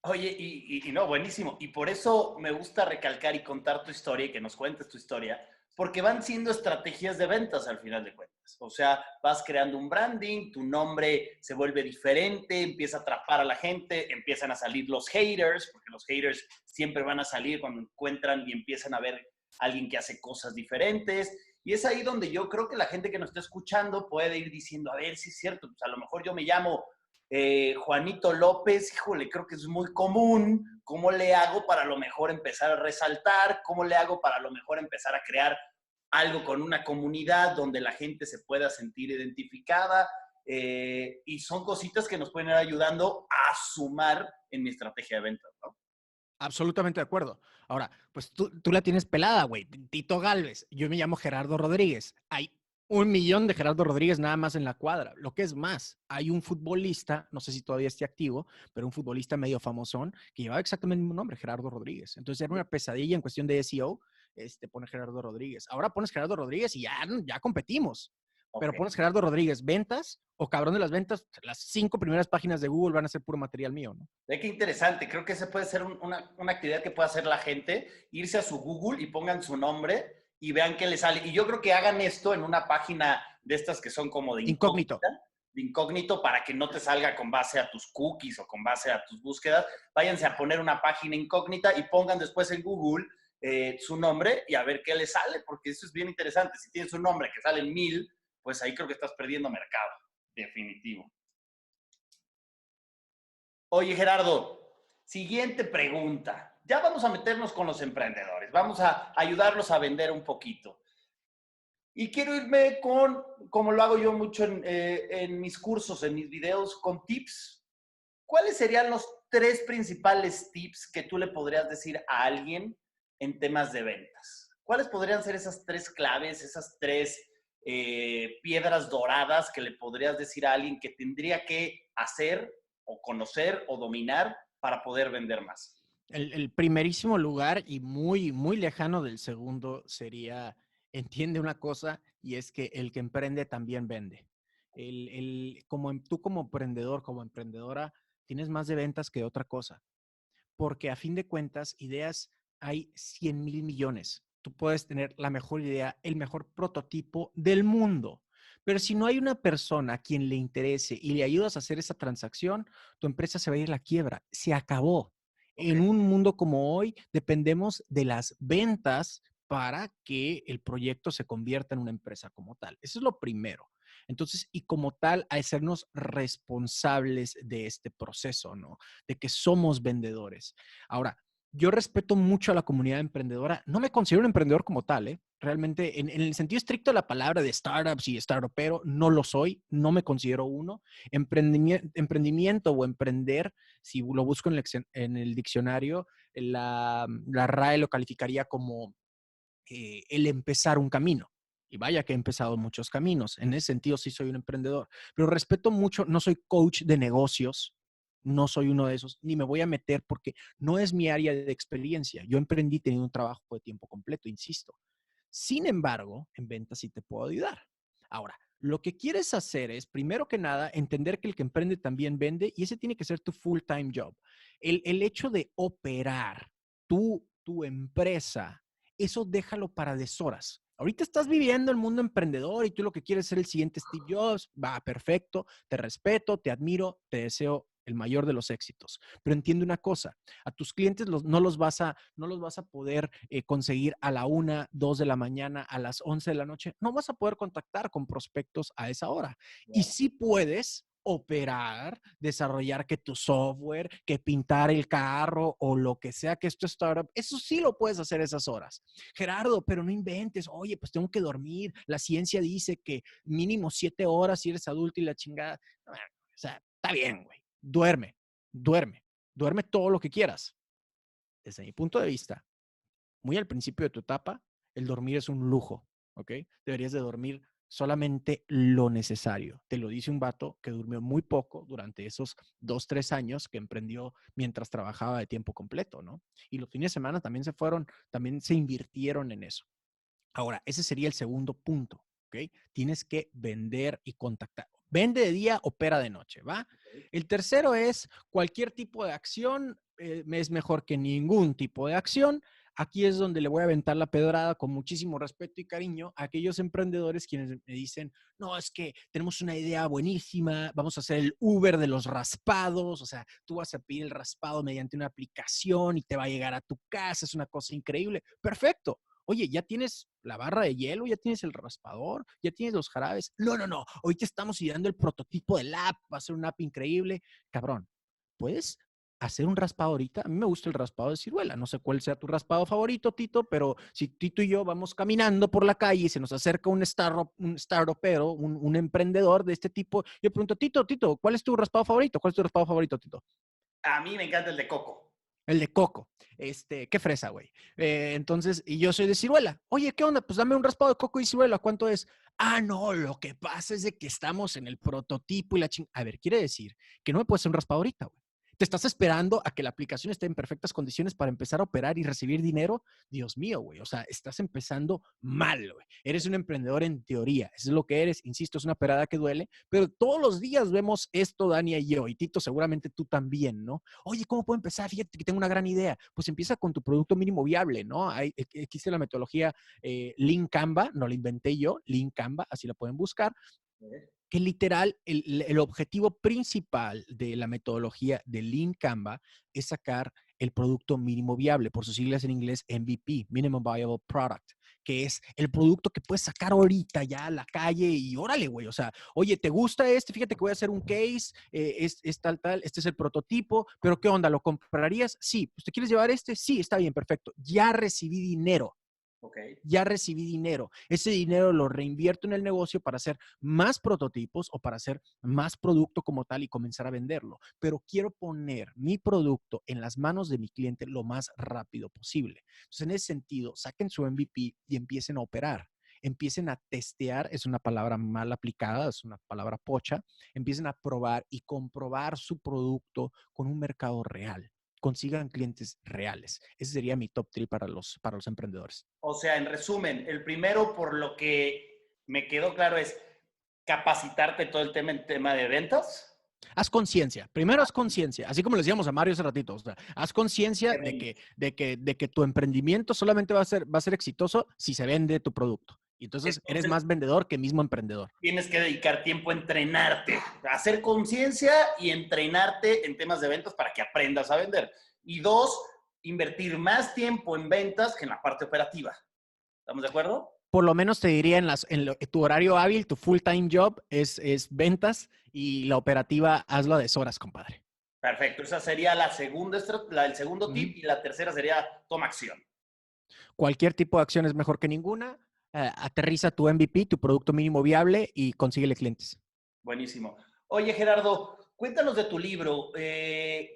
Oye, y no, buenísimo. Y por eso me gusta recalcar y contar tu historia y que nos cuentes tu historia, porque van siendo estrategias de ventas al final de cuentas. O sea, vas creando un branding, tu nombre se vuelve diferente, empieza a atrapar a la gente, empiezan a salir los haters, porque los haters siempre van a salir cuando encuentran y empiezan a ver a alguien que hace cosas diferentes. Y es ahí donde yo creo que la gente que nos está escuchando puede ir diciendo, a ver si es cierto, pues a lo mejor yo me llamo Juanito López, híjole, creo que es muy común. ¿Cómo le hago para a lo mejor empezar a resaltar? ¿Cómo le hago para a lo mejor empezar a crear algo con una comunidad donde la gente se pueda sentir identificada? Y son cositas que nos pueden ir ayudando a sumar en mi estrategia de ventas, ¿no? Absolutamente de acuerdo. Ahora, pues tú la tienes pelada, güey. Tito Galvez. Yo me llamo Gerardo Rodríguez. Hay 1 millón de Gerardo Rodríguez nada más en la cuadra. Lo que es más, hay un futbolista, no sé si todavía esté activo, pero un futbolista medio famosón que llevaba exactamente el mismo nombre, Gerardo Rodríguez. Entonces era una pesadilla en cuestión de SEO, pone Gerardo Rodríguez. Ahora pones Gerardo Rodríguez y ya competimos. Pero Ok. pones Gerardo Rodríguez, ventas o cabrón de las ventas, las 5 primeras páginas de Google van a ser puro material mío, ¿no? Ve qué interesante. Creo que ese puede ser una actividad que puede hacer la gente, irse a su Google y pongan su nombre y vean qué les sale. Y yo creo que hagan esto en una página de estas que son como Incógnito. de incógnito para que no te salga con base a tus cookies o con base a tus búsquedas. Váyanse a poner una página incógnita y pongan después en Google su nombre y a ver qué les sale, porque eso es bien interesante. Si tienes un nombre que sale en 1000, pues ahí creo que estás perdiendo mercado, definitivo. Oye, Gerardo, siguiente pregunta. Ya vamos a meternos con los emprendedores, vamos a ayudarlos a vender un poquito. Y quiero irme con, como lo hago yo mucho en mis cursos, en mis videos, con tips ¿cuáles serían los 3 principales tips que tú le podrías decir a alguien en temas de ventas? ¿Cuáles podrían ser esas 3 claves, esas 3 piedras doradas que le podrías decir a alguien que tendría que hacer o conocer o dominar para poder vender más? El primerísimo lugar y muy, muy lejano del segundo sería, entiende una cosa, y es que el que emprende también vende. Tú como emprendedor, como emprendedora, tienes más de ventas que otra cosa, porque a fin de cuentas, ideas hay 100,000 millones. Tú puedes tener la mejor idea, el mejor prototipo del mundo, pero si no hay una persona a quien le interese y le ayudas a hacer esa transacción, tu empresa se va a ir a la quiebra. Se acabó. En un mundo como hoy, dependemos de las ventas para que el proyecto se convierta en una empresa como tal. Eso es lo primero. Entonces, y como tal, hacernos responsables de este proceso, ¿no? De que somos vendedores. Ahora, yo respeto mucho a la comunidad emprendedora. No me considero un emprendedor como tal, ¿eh? Realmente, en el sentido estricto de la palabra de startups y startupero, no lo soy, no me considero uno. Emprendimiento o emprender, si lo busco en el diccionario, la RAE lo calificaría como el empezar un camino. Y vaya que he empezado muchos caminos. En ese sentido, sí soy un emprendedor. Pero respeto mucho, no soy coach de negocios, no soy uno de esos, ni me voy a meter porque no es mi área de experiencia. Yo emprendí teniendo un trabajo de tiempo completo, insisto. Sin embargo, en ventas sí te puedo ayudar. Ahora, lo que quieres hacer es, primero que nada, entender que el que emprende también vende y ese tiene que ser tu full-time job. El hecho de operar tu empresa, eso déjalo para deshoras. Ahorita estás viviendo el mundo emprendedor y tú lo que quieres es ser el siguiente Steve Jobs. Va, perfecto, te respeto, te admiro, te deseo el mayor de los éxitos. Pero entiende una cosa, a tus clientes no los vas a poder conseguir a la 1, 2 de la mañana, a las 11 de la noche. No vas a poder contactar con prospectos a esa hora. Y sí puedes operar, desarrollar que tu software, que pintar el carro o lo que sea que es tu startup, eso sí lo puedes hacer esas horas. Gerardo, pero no inventes, oye, pues tengo que dormir, la ciencia dice que mínimo 7 horas si eres adulto y la chingada. O sea, está bien, güey, duerme todo lo que quieras. Desde mi punto de vista, muy al principio de tu etapa, el dormir es un lujo, ¿ok? Deberías de dormir solamente lo necesario. Te lo dice un vato que durmió muy poco durante esos 2, 3 años que emprendió mientras trabajaba de tiempo completo, ¿no? Y los fines de semana también se invirtieron en eso. Ahora, ese sería el segundo punto, ¿ok? Tienes que vender y contactar. Vende de día, opera de noche, ¿va? El tercero es cualquier tipo de acción es mejor que ningún tipo de acción. Aquí es donde le voy a aventar la pedrada con muchísimo respeto y cariño a aquellos emprendedores quienes me dicen, no, es que tenemos una idea buenísima, vamos a hacer el Uber de los raspados, o sea, tú vas a pedir el raspado mediante una aplicación y te va a llegar a tu casa, es una cosa increíble. Perfecto. Oye, ¿ya tienes la barra de hielo? ¿Ya tienes el raspador? ¿Ya tienes los jarabes? No, no, no. Hoy te estamos ideando el prototipo del app. Va a ser una app increíble. Cabrón, ¿puedes hacer un raspado ahorita? A mí me gusta el raspado de ciruela. No sé cuál sea tu raspado favorito, Tito, pero si Tito y yo vamos caminando por la calle y se nos acerca un startupero, un emprendedor de este tipo, yo pregunto, Tito, ¿cuál es tu raspado favorito? ¿Cuál es tu raspado favorito, Tito? A mí me encanta el de coco. El de coco. Qué fresa, güey. Entonces, y yo soy de ciruela. Oye, ¿qué onda? Pues dame un raspado de coco y ciruela. ¿Cuánto es? Ah, no, lo que pasa es de que estamos en el prototipo y la ching... A ver, quiere decir que no me puedes hacer un raspado ahorita, güey. ¿Te estás esperando a que la aplicación esté en perfectas condiciones para empezar a operar y recibir dinero? Dios mío, güey. O sea, estás empezando mal, güey. Eres un emprendedor en teoría. Eso es lo que eres. Insisto, es una perada que duele. Pero todos los días vemos esto, Dani y yo. Y Tito, seguramente tú también, ¿no? Oye, ¿cómo puedo empezar? Fíjate que tengo una gran idea. Pues empieza con tu producto mínimo viable, ¿no? Existe la metodología Lean Canva. No la inventé yo. Lean Canva, así la pueden buscar. Que literal, el objetivo principal de la metodología de Lean Canva es sacar el producto mínimo viable, por sus siglas en inglés MVP, Minimum Viable Product, que es el producto que puedes sacar ahorita ya a la calle y órale, güey, o sea, oye, ¿te gusta este? Fíjate que voy a hacer un case, es tal, este es el prototipo, pero ¿qué onda? ¿Lo comprarías? Sí. ¿Te quieres llevar este? Sí, está bien, perfecto. Ya recibí dinero. Ok. Ya recibí dinero. Ese dinero lo reinvierto en el negocio para hacer más prototipos o para hacer más producto como tal y comenzar a venderlo. Pero quiero poner mi producto en las manos de mi cliente lo más rápido posible. Entonces, en ese sentido, saquen su MVP y empiecen a operar. Empiecen a testear, es una palabra mal aplicada, es una palabra pocha. Empiecen a probar y comprobar su producto con un mercado real. Consigan clientes reales. Ese sería mi top 3 para los emprendedores. O sea, en resumen, el primero, por lo que me quedó claro, es capacitarte todo el tema en tema de ventas. Haz conciencia. Primero haz conciencia, así como le decíamos a Mario hace ratito. O sea, haz conciencia Tremendo. de que tu emprendimiento solamente va a ser exitoso si se vende tu producto. Y entonces eres Entonces, más vendedor que mismo emprendedor. tienes que dedicar tiempo a entrenarte, a hacer conciencia y entrenarte en temas de ventas para que aprendas a vender. Y dos, invertir más tiempo en ventas que en la parte operativa. ¿Estamos de acuerdo? Por lo menos te diría tu horario hábil, tu full-time job es ventas y la operativa hazlo a deshoras, compadre. Perfecto. Esa sería la segunda, el segundo Ujú. tip y la tercera sería toma acción. Cualquier tipo de acción es mejor que ninguna. Aterriza tu MVP, tu producto mínimo viable y consíguele clientes. Buenísimo. Oye, Gerardo, cuéntanos de tu libro.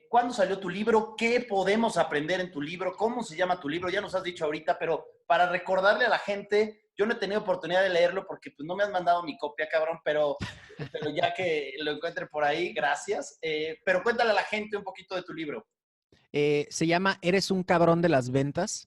¿Cuándo salió tu libro? ¿Qué podemos aprender en tu libro? ¿Cómo se llama tu libro? Ya nos has dicho ahorita, pero para recordarle a la gente, yo no he tenido oportunidad de leerlo porque pues, no me has mandado mi copia, cabrón, pero ya que lo encuentre por ahí, gracias. Pero cuéntale a la gente un poquito de tu libro. Se llama Eres un cabrón de las ventas.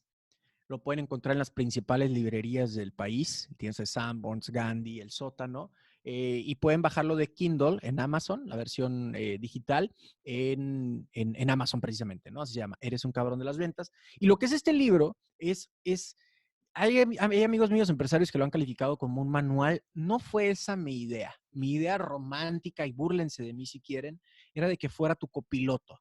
Lo pueden encontrar en las principales librerías del país. Tienes el Sanborns, Gandhi, El Sótano. Y pueden bajarlo de Kindle en Amazon, la versión digital, en Amazon precisamente, ¿no? Así se llama, Eres un cabrón de las ventas. Y lo que es este libro hay amigos míos empresarios que lo han calificado como un manual. No fue esa mi idea. Mi idea romántica, y búrlense de mí si quieren, era de que fuera tu copiloto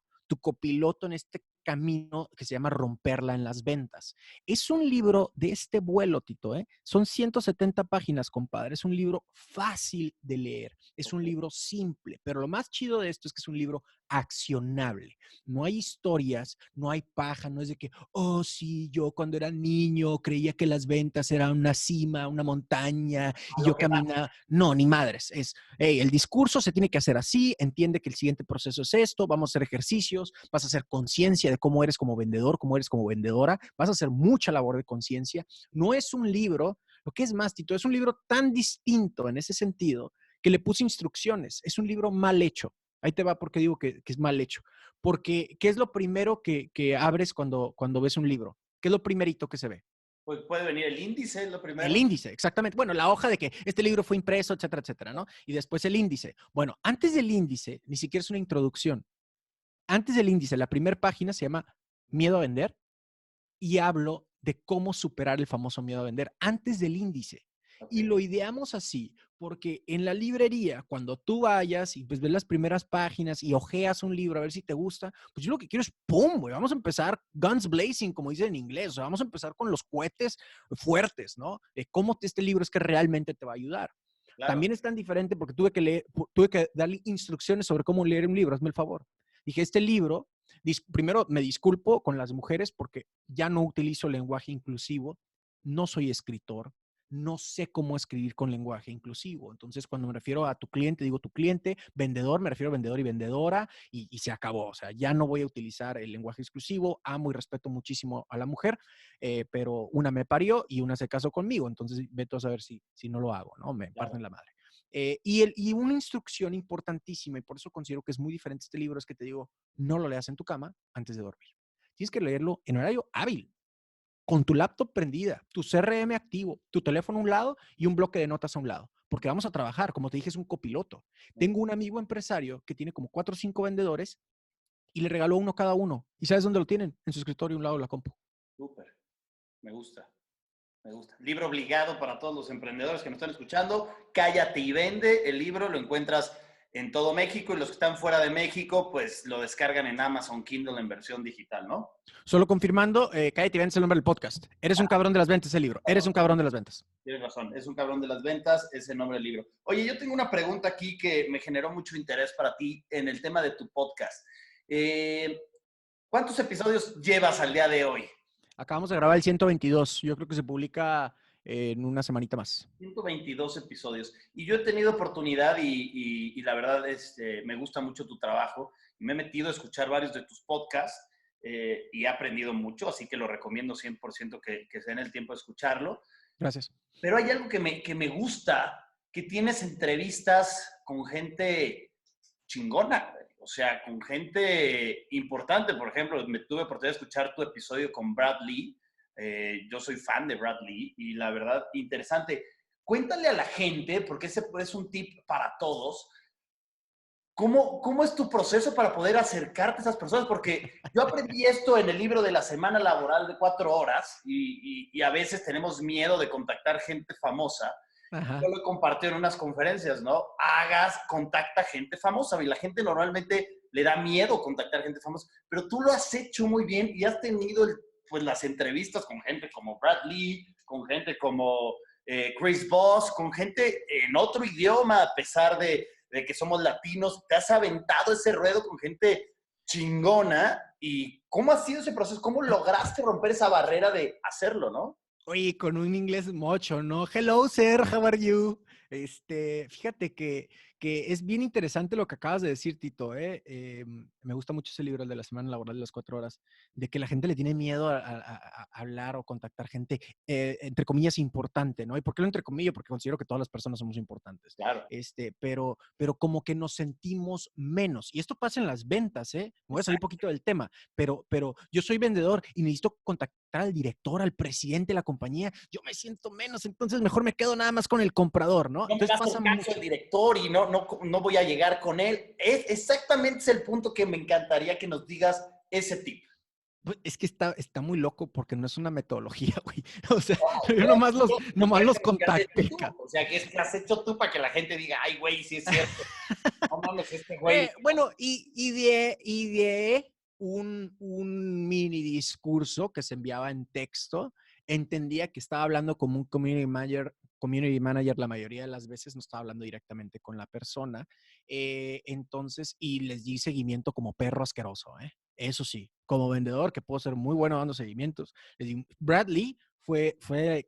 en este camino que se llama Romperla en las ventas. Es un libro de este vuelo, Tito, ¿eh? Son 170 páginas, compadre. Es un libro fácil de leer. Es un libro simple, pero lo más chido de esto es que es un libro accionable. No hay historias, no hay paja, no es de que, oh, sí, yo cuando era niño creía que las ventas eran una cima, una montaña, y A lo yo que va. caminaba. No, ni madres. Es, hey, el discurso se tiene que hacer así, entiende que el siguiente proceso es esto, vamos a hacer ejercicios, vas a hacer conciencia de cómo eres como vendedor, cómo eres como vendedora, vas a hacer mucha labor de conciencia. No es un libro, lo que es más, Tito, es un libro tan distinto en ese sentido que le puse instrucciones. Es un libro mal hecho. Ahí te va porque digo que es mal hecho. Porque, ¿qué es lo primero que abres cuando ves un libro? ¿Qué es lo primerito que se ve? Pues puede venir el índice, lo El primero. índice, exactamente. Bueno, la hoja de que este libro fue impreso, etcétera, etcétera, ¿no? Y después el índice. Bueno, antes del índice, ni siquiera es una introducción. Antes del índice, la primera página se llama Miedo a vender y hablo de cómo superar el famoso miedo a vender antes del índice. Ok. Y lo ideamos así, porque en la librería, cuando tú vayas y pues ves las primeras páginas y ojeas un libro a ver si te gusta, pues yo lo que quiero es ¡pum! Güey, vamos a empezar guns blazing, como dicen en inglés. O sea, vamos a empezar con los cohetes fuertes, ¿no? De cómo este libro es que realmente te va a ayudar. Claro. También es tan diferente porque tuve que darle instrucciones sobre cómo leer un libro. Hazme el favor. Dije, este libro, primero me disculpo con las mujeres porque ya no utilizo lenguaje inclusivo, no soy escritor, no sé cómo escribir con lenguaje inclusivo. Entonces, cuando me refiero a tu cliente, digo tu cliente, vendedor, me refiero a vendedor y vendedora y se acabó. O sea, ya no voy a utilizar el lenguaje exclusivo, amo y respeto muchísimo a la mujer, pero una me parió y una se casó conmigo. Entonces, vete a saber si no lo hago, ¿no? Me Claro. parten la madre. Y una instrucción importantísima, y por eso considero que es muy diferente este libro, es que te digo, no lo leas en tu cama antes de dormir. Tienes que leerlo en horario hábil, con tu laptop prendida, tu CRM activo, tu teléfono a un lado y un bloque de notas a un lado, porque vamos a trabajar, como te dije, es un copiloto. Tengo un amigo empresario que tiene como 4 o 5 vendedores y le regaló uno cada uno. ¿Y sabes dónde lo tienen? En su escritorio a un lado de la compu. Súper. Me gusta. Me gusta. Libro obligado para todos los emprendedores que nos están escuchando. Cállate y vende. El libro lo encuentras en todo México y los que están fuera de México, pues lo descargan en Amazon Kindle en versión digital, ¿no? Solo confirmando, Cállate y Vende es el nombre del podcast. Eres un cabrón de las ventas, el libro. Eres un cabrón de las ventas. Tienes razón, es un cabrón de las ventas, es el nombre del libro. Oye, yo tengo una pregunta aquí que me generó mucho interés para ti en el tema de tu podcast. ¿Cuántos episodios llevas al día de hoy? Acabamos de grabar el 122. Yo creo que se publica en una semanita más. 122 episodios. Y yo he tenido oportunidad y la verdad me gusta mucho tu trabajo. Y me he metido a escuchar varios de tus podcasts y he aprendido mucho, así que lo recomiendo 100% que se den el tiempo de escucharlo. Gracias. Pero hay algo que me gusta, que tienes entrevistas con gente chingona, o sea, con gente importante. Por ejemplo, me tuve oportunidad de escuchar tu episodio con Brad Lee. Yo soy fan de Brad Lee y la verdad, interesante. Cuéntale a la gente, porque ese es un tip para todos, ¿cómo es tu proceso para poder acercarte a esas personas? Porque yo aprendí esto en el libro de la semana laboral de 4 horas y a veces tenemos miedo de contactar gente famosa. Ajá. Yo lo compartí en unas conferencias, ¿no? Contacta gente famosa. Y la gente normalmente le da miedo contactar gente famosa, pero tú lo has hecho muy bien y has tenido pues las entrevistas con gente como Brad Lee, con gente como Chris Voss, con gente en otro idioma, a pesar de que somos latinos. Te has aventado ese ruedo con gente chingona. ¿Y cómo ha sido ese proceso? ¿Cómo lograste romper esa barrera de hacerlo, no? Oye, con un inglés mocho, ¿no? Hello, sir, how are you? Fíjate que es bien interesante lo que acabas de decir, Tito, ¿eh? Me gusta mucho ese libro, el de la semana laboral de las 4 horas, de que la gente le tiene miedo a hablar o contactar gente, entre comillas, importante, ¿no? ¿Y por qué lo entre comillas? Porque considero que todas las personas somos importantes. Claro. Pero como que nos sentimos menos. Y esto pasa en las ventas, ¿eh? Me voy a salir un poquito del tema, pero yo soy vendedor y necesito contactar al director, al presidente de la compañía. Yo me siento menos, entonces mejor me quedo nada más con el comprador, ¿no? No me va Entonces a hacer pasa caso mucho. el director y no voy a llegar con él. Exactamente es el punto que me encantaría que nos digas ese tip. Pues, es que está muy loco porque no es una metodología, güey. O sea, Wow, yo nomás los ¿qué has hecho contacté. tú? O sea, ¿qué has hecho tú para que la gente diga, ay, güey, sí es cierto? No mames, este güey. Bueno, ideé un mini discurso que se enviaba en texto. Entendía que estaba hablando como un community manager la mayoría de las veces, no estaba hablando directamente con la persona. Entonces, y les di seguimiento como perro asqueroso, ¿eh? Eso sí, como vendedor, que puedo ser muy bueno dando seguimientos. Bradley fue,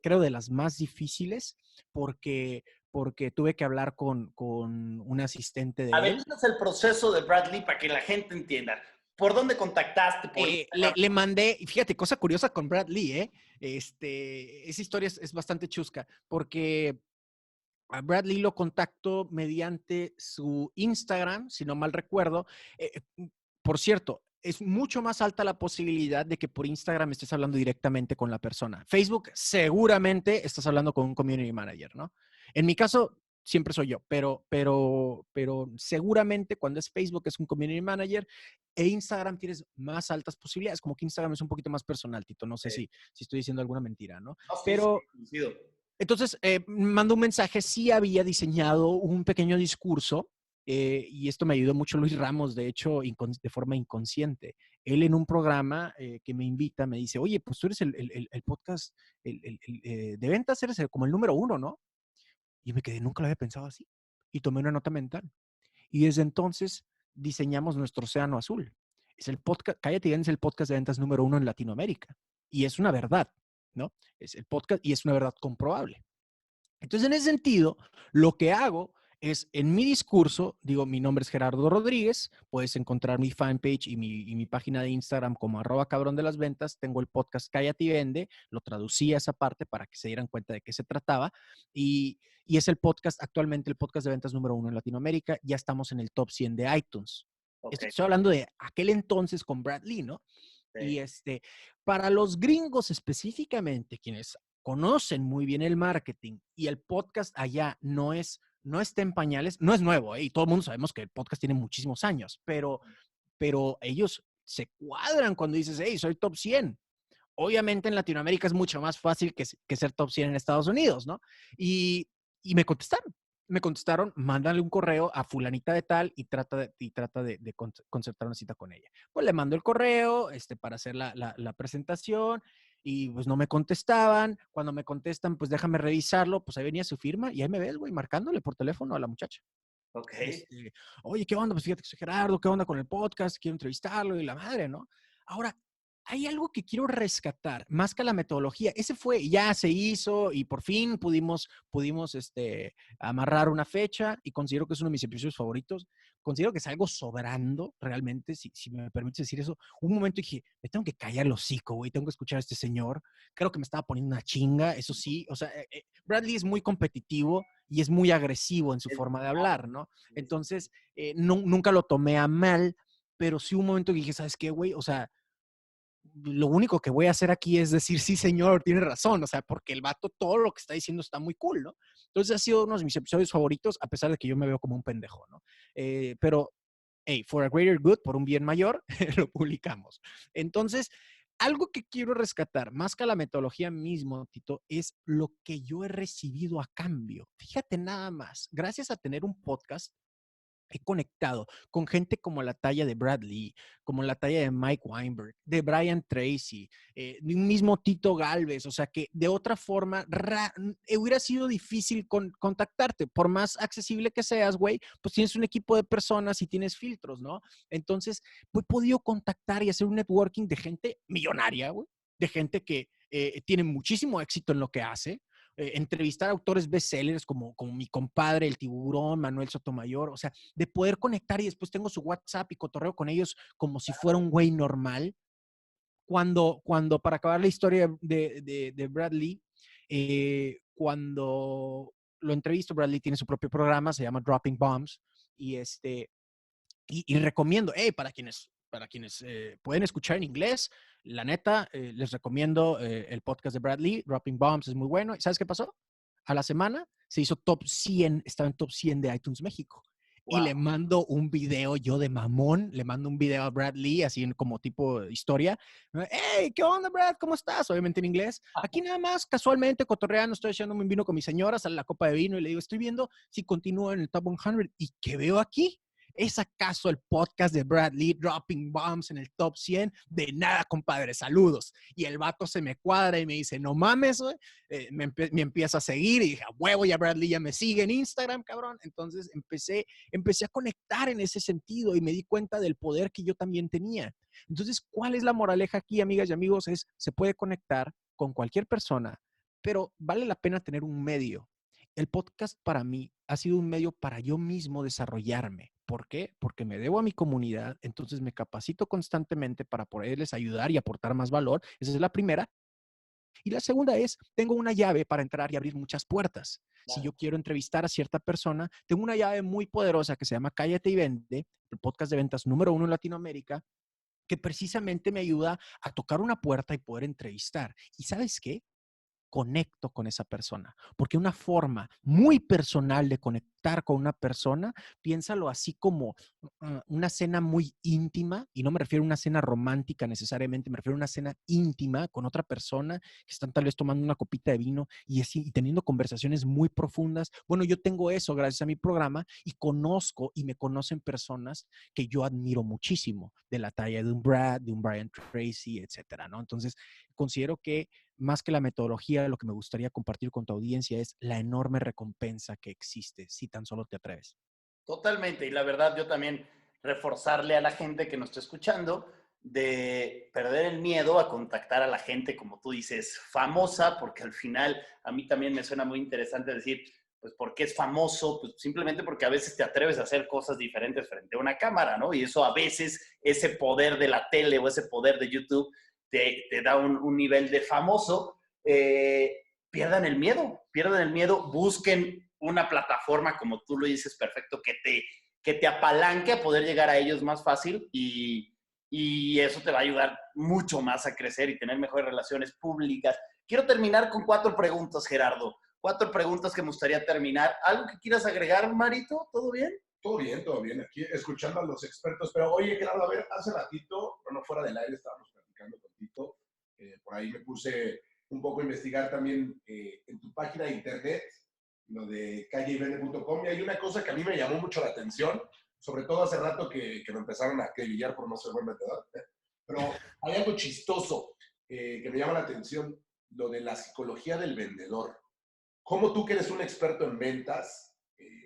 creo, de las más difíciles porque tuve que hablar con un asistente A de ver, él. ¿cuál es el proceso de Bradley para que la gente entienda? ¿Por dónde contactaste? ¿Por Instagram? Le mandé, y fíjate, cosa curiosa con Brad Lee, ¿eh? Esa historia es bastante chusca, porque a Brad Lee lo contacto mediante su Instagram, si no mal recuerdo. Por cierto, es mucho más alta la posibilidad de que por Instagram estés hablando directamente con la persona. Facebook, seguramente estás hablando con un community manager, ¿no? En mi caso, siempre soy yo, pero seguramente cuando es Facebook es un community manager e Instagram tienes más altas posibilidades, como que Instagram es un poquito más personal, Tito. No sé si estoy diciendo alguna mentira, ¿no? No, sí, sí, Pero coincido. entonces, mandó un mensaje, sí había diseñado un pequeño discurso y esto me ayudó mucho Luis Ramos, de hecho, de forma inconsciente. Él en un programa que me invita me dice, oye, pues tú eres el podcast de ventas, eres como el número uno, ¿no? Y me quedé, nunca lo había pensado así. Y tomé una nota mental. Y desde entonces diseñamos nuestro océano azul. Es el podcast, Cállate y Ven es el podcast de ventas número uno en Latinoamérica. Y es una verdad, ¿no? Es el podcast y es una verdad comprobable. Entonces, en ese sentido, lo que hago es, en mi discurso, digo, mi nombre es Gerardo Rodríguez, puedes encontrar mi fanpage y mi página de Instagram como @cabrón de las ventas, tengo el podcast Cállate y Vende, lo traducí a esa parte para que se dieran cuenta de qué se trataba y es el podcast, actualmente el podcast de ventas número uno en Latinoamérica, ya estamos en el top 100 de iTunes. Ok, Estoy hablando de aquel entonces con Brad Lee, ¿no? Y sí. para los gringos específicamente, quienes conocen muy bien el marketing y el podcast allá no está en pañales, no es nuevo, ¿eh? Y todo el mundo sabemos que el podcast tiene muchísimos años, pero ellos se cuadran cuando dices, hey, soy top 100. Obviamente en Latinoamérica es mucho más fácil que ser top 100 en Estados Unidos, ¿no? Y me contestaron, mándale un correo a fulanita de tal y trata de concertar una cita con ella. Pues le mando el correo para hacer la presentación y pues no me contestaban. Cuando me contestan, pues déjame revisarlo, pues ahí venía su firma y ahí me ves, güey, marcándole por teléfono a la muchacha. Ok. Oye, ¿qué onda? Pues fíjate que soy Gerardo, ¿qué onda con el podcast? Quiero entrevistarlo y la madre, ¿no? Ahora, hay algo que quiero rescatar, más que la metodología. Ese fue, ya se hizo y por fin pudimos amarrar una fecha y considero que es uno de mis episodios favoritos. Considero que es algo sobrando, realmente, si me permites decir eso. Un momento dije, me tengo que callar el hocico, güey, tengo que escuchar a este señor. Creo que me estaba poniendo una chinga, eso sí. O sea, Bradley es muy competitivo y es muy agresivo en su forma de hablar, ¿no? Entonces, nunca lo tomé a mal, pero sí un momento que dije, ¿sabes qué, güey? O sea, lo único que voy a hacer aquí es decir, sí, señor, tiene razón, o sea, porque el vato todo lo que está diciendo está muy cool, ¿no? Entonces ha sido uno de mis episodios favoritos, a pesar de que yo me veo como un pendejo, ¿no? Pero, hey, for a greater good, por un bien mayor, lo publicamos. Entonces, algo que quiero rescatar, más que la metodología mismo, Tito, es lo que yo he recibido a cambio. Fíjate nada más, gracias a tener un podcast, he conectado con gente como la talla de Brad Lee, como la talla de Mike Weinberg, de Brian Tracy, de un mismo Tito Galvez, o sea que de otra forma hubiera sido difícil contactarte, por más accesible que seas, güey, pues tienes un equipo de personas y tienes filtros, ¿no? Entonces, he podido contactar y hacer un networking de gente millonaria, güey, de gente que tiene muchísimo éxito en lo que hace, entrevistar a autores bestsellers como mi compadre, el Tiburón, Manuel Sotomayor, o sea, de poder conectar y después tengo su WhatsApp y cotorreo con ellos como si fuera un güey normal. Cuando para acabar la historia de Bradley, cuando lo entrevisto, Bradley tiene su propio programa, se llama Dropping Bombs, y y recomiendo, para quienes pueden escuchar en inglés, la neta, les recomiendo el podcast de Bradley, Dropping Bombs, es muy bueno. ¿Sabes qué pasó? A la semana se hizo top 100, estaba en top 100 de iTunes México. Y Wow. le mando un video yo de mamón, le mando un video a Bradley, así como tipo historia. Hey, ¿qué onda, Brad? ¿Cómo estás? Obviamente en inglés. Aquí nada más, casualmente, cotorreando, estoy echándome un vino con mi señora, sale la copa de vino y le digo, estoy viendo si continúo en el top 100. ¿Y qué veo aquí? ¿Es acaso el podcast de Bradley Dropping Bombs en el top 100? De nada, compadre, saludos. Y el vato se me cuadra y me dice, no mames, güey. Me empieza a seguir y dije, a huevo, ya Bradley ya me sigue en Instagram, cabrón. Entonces empecé a conectar en ese sentido y me di cuenta del poder que yo también tenía. Entonces, ¿cuál es la moraleja aquí, amigas y amigos? Se puede conectar con cualquier persona, pero vale la pena tener un medio. El podcast para mí ha sido un medio para yo mismo desarrollarme. ¿Por qué? Porque me debo a mi comunidad, entonces me capacito constantemente para poderles ayudar y aportar más valor. Esa es la primera. Y la segunda es, tengo una llave para entrar y abrir muchas puertas. Si yo quiero entrevistar a cierta persona, tengo una llave muy poderosa que se llama Cállate y Vende, el podcast de ventas número 1 en Latinoamérica, que precisamente me ayuda a tocar una puerta y poder entrevistar. ¿Y sabes qué? Conecto con esa persona, porque una forma muy personal de conectar con una persona, piénsalo así como una cena muy íntima, y no me refiero a una cena romántica necesariamente, me refiero a una cena íntima con otra persona que están tal vez tomando una copita de vino y teniendo conversaciones muy profundas. Bueno, yo tengo eso gracias a mi programa y conozco y me conocen personas que yo admiro muchísimo, de la talla de un Brad, de un Brian Tracy, etcétera, ¿no? Entonces, considero que más que la metodología, lo que me gustaría compartir con tu audiencia es la enorme recompensa que existe si tan solo te atreves. Totalmente. Y la verdad, yo también reforzarle a la gente que nos está escuchando de perder el miedo a contactar a la gente, como tú dices, famosa, porque al final a mí también me suena muy interesante decir, pues, ¿por qué es famoso? Pues simplemente porque a veces te atreves a hacer cosas diferentes frente a una cámara, ¿no? Y eso a veces, ese poder de la tele o ese poder de YouTube te da un nivel de famoso. Pierdan el miedo, busquen una plataforma, como tú lo dices perfecto, que te apalanque a poder llegar a ellos más fácil y eso te va a ayudar mucho más a crecer y tener mejores relaciones públicas. Quiero terminar con 4 preguntas, Gerardo. 4 preguntas que me gustaría terminar. ¿Algo que quieras agregar, Marito? ¿Todo bien? Todo bien. Aquí escuchando a los expertos. Pero oye, Gerardo, a ver, hace ratito, bueno, fuera del aire estábamos platicando con Tito. Por ahí me puse un poco a investigar también en tu página de internet, lo de calleivende.com, y hay una cosa que a mí me llamó mucho la atención, sobre todo hace rato que me empezaron a acribillar por no ser buen vendedor, pero hay algo chistoso que me llama la atención, lo de la psicología del vendedor. ¿Cómo tú que eres un experto en ventas,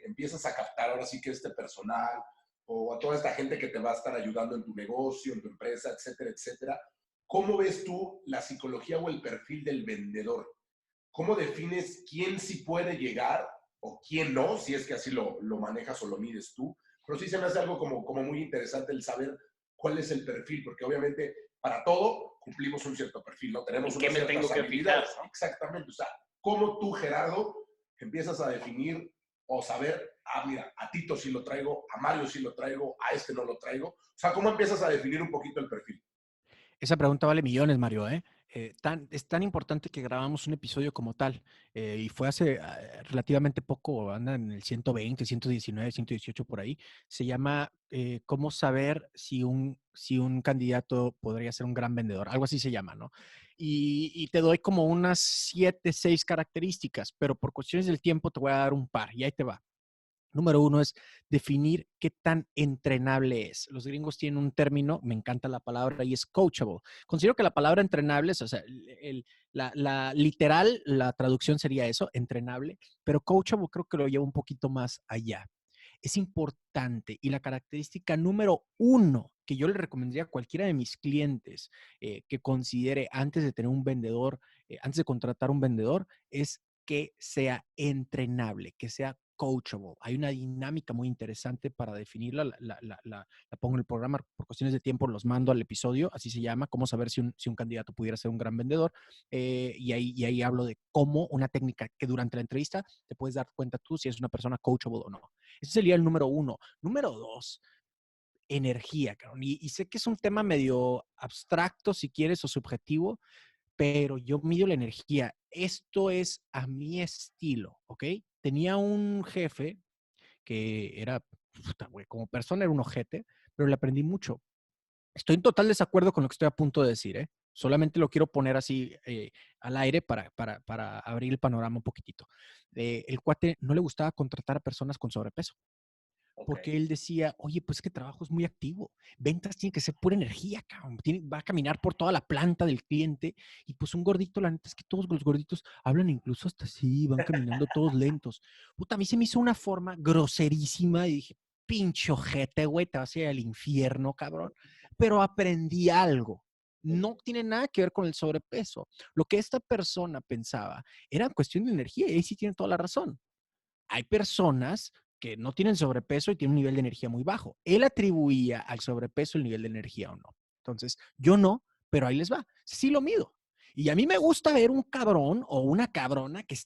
empiezas a captar ahora sí que este personal o a toda esta gente que te va a estar ayudando en tu negocio, en tu empresa, etcétera, etcétera? ¿cómo ves tú la psicología o el perfil del vendedor? ¿Cómo defines quién sí puede llegar o quién no, si es que así lo manejas o lo mides tú? Pero sí se me hace algo como muy interesante el saber cuál es el perfil, porque obviamente para todo cumplimos un cierto perfil, ¿no? Tenemos ¿En qué unas me ciertas tengo que fijar, habilidades. no? Exactamente. O sea, ¿cómo tú, Gerardo, empiezas a definir o saber, mira, a Tito sí lo traigo, a Mario sí lo traigo, a este no lo traigo? O sea, ¿cómo empiezas a definir un poquito el perfil? Esa pregunta vale millones, Mario, ¿eh? Es tan importante que grabamos un episodio como tal, y fue hace relativamente poco, anda en el 120, 119, 118 por ahí. Se llama ¿Cómo saber si un candidato podría ser un gran vendedor? Algo así se llama, ¿no? Y te doy como unas 7, 6 características, pero por cuestiones del tiempo te voy a dar un par y ahí te va. Número uno es definir qué tan entrenable es. Los gringos tienen un término, me encanta la palabra, y es coachable. Considero que la palabra entrenable, o sea, literal, la traducción sería eso, entrenable, pero coachable creo que lo lleva un poquito más allá. Es importante y la característica número uno que yo le recomendaría a cualquiera de mis clientes que considere antes de tener un vendedor, antes de contratar un vendedor, es que sea entrenable, que sea coachable. Hay una dinámica muy interesante para definirla. La pongo en el programa por cuestiones de tiempo, los mando al episodio, así se llama, cómo saber si un candidato pudiera ser un gran vendedor. Y ahí hablo de cómo una técnica que durante la entrevista te puedes dar cuenta tú si es una persona coachable o no. Ese sería el número uno. Número dos, energía, cabrón. Y sé que es un tema medio abstracto, si quieres, o subjetivo, pero yo mido la energía. Esto es a mi estilo, ¿ok? Tenía un jefe que era, puta, güey, como persona era un ojete, pero le aprendí mucho. Estoy en total desacuerdo con lo que estoy a punto de decir, ¿eh? Solamente lo quiero poner así al aire para abrir el panorama un poquitito. El cuate no le gustaba contratar a personas con sobrepeso Ok. porque él decía, oye, pues que trabajo es muy activo, ventas tiene que ser pura energía, cabrón. Va a caminar por toda la planta del cliente y pues un gordito, la neta es que todos los gorditos hablan incluso hasta así, van caminando todos lentos. Puta, a mí se me hizo una forma groserísima y dije, pinche ojete, güey, te vas a ir al infierno, cabrón. Pero aprendí algo. No tiene nada que ver con el sobrepeso. Lo que esta persona pensaba era cuestión de energía y ahí sí tiene toda la razón. Hay personas que no tienen sobrepeso y tienen un nivel de energía muy bajo. Él atribuía al sobrepeso el nivel de energía o no. Entonces, yo no, pero ahí les va. Sí lo mido. Y a mí me gusta ver un cabrón o una cabrona que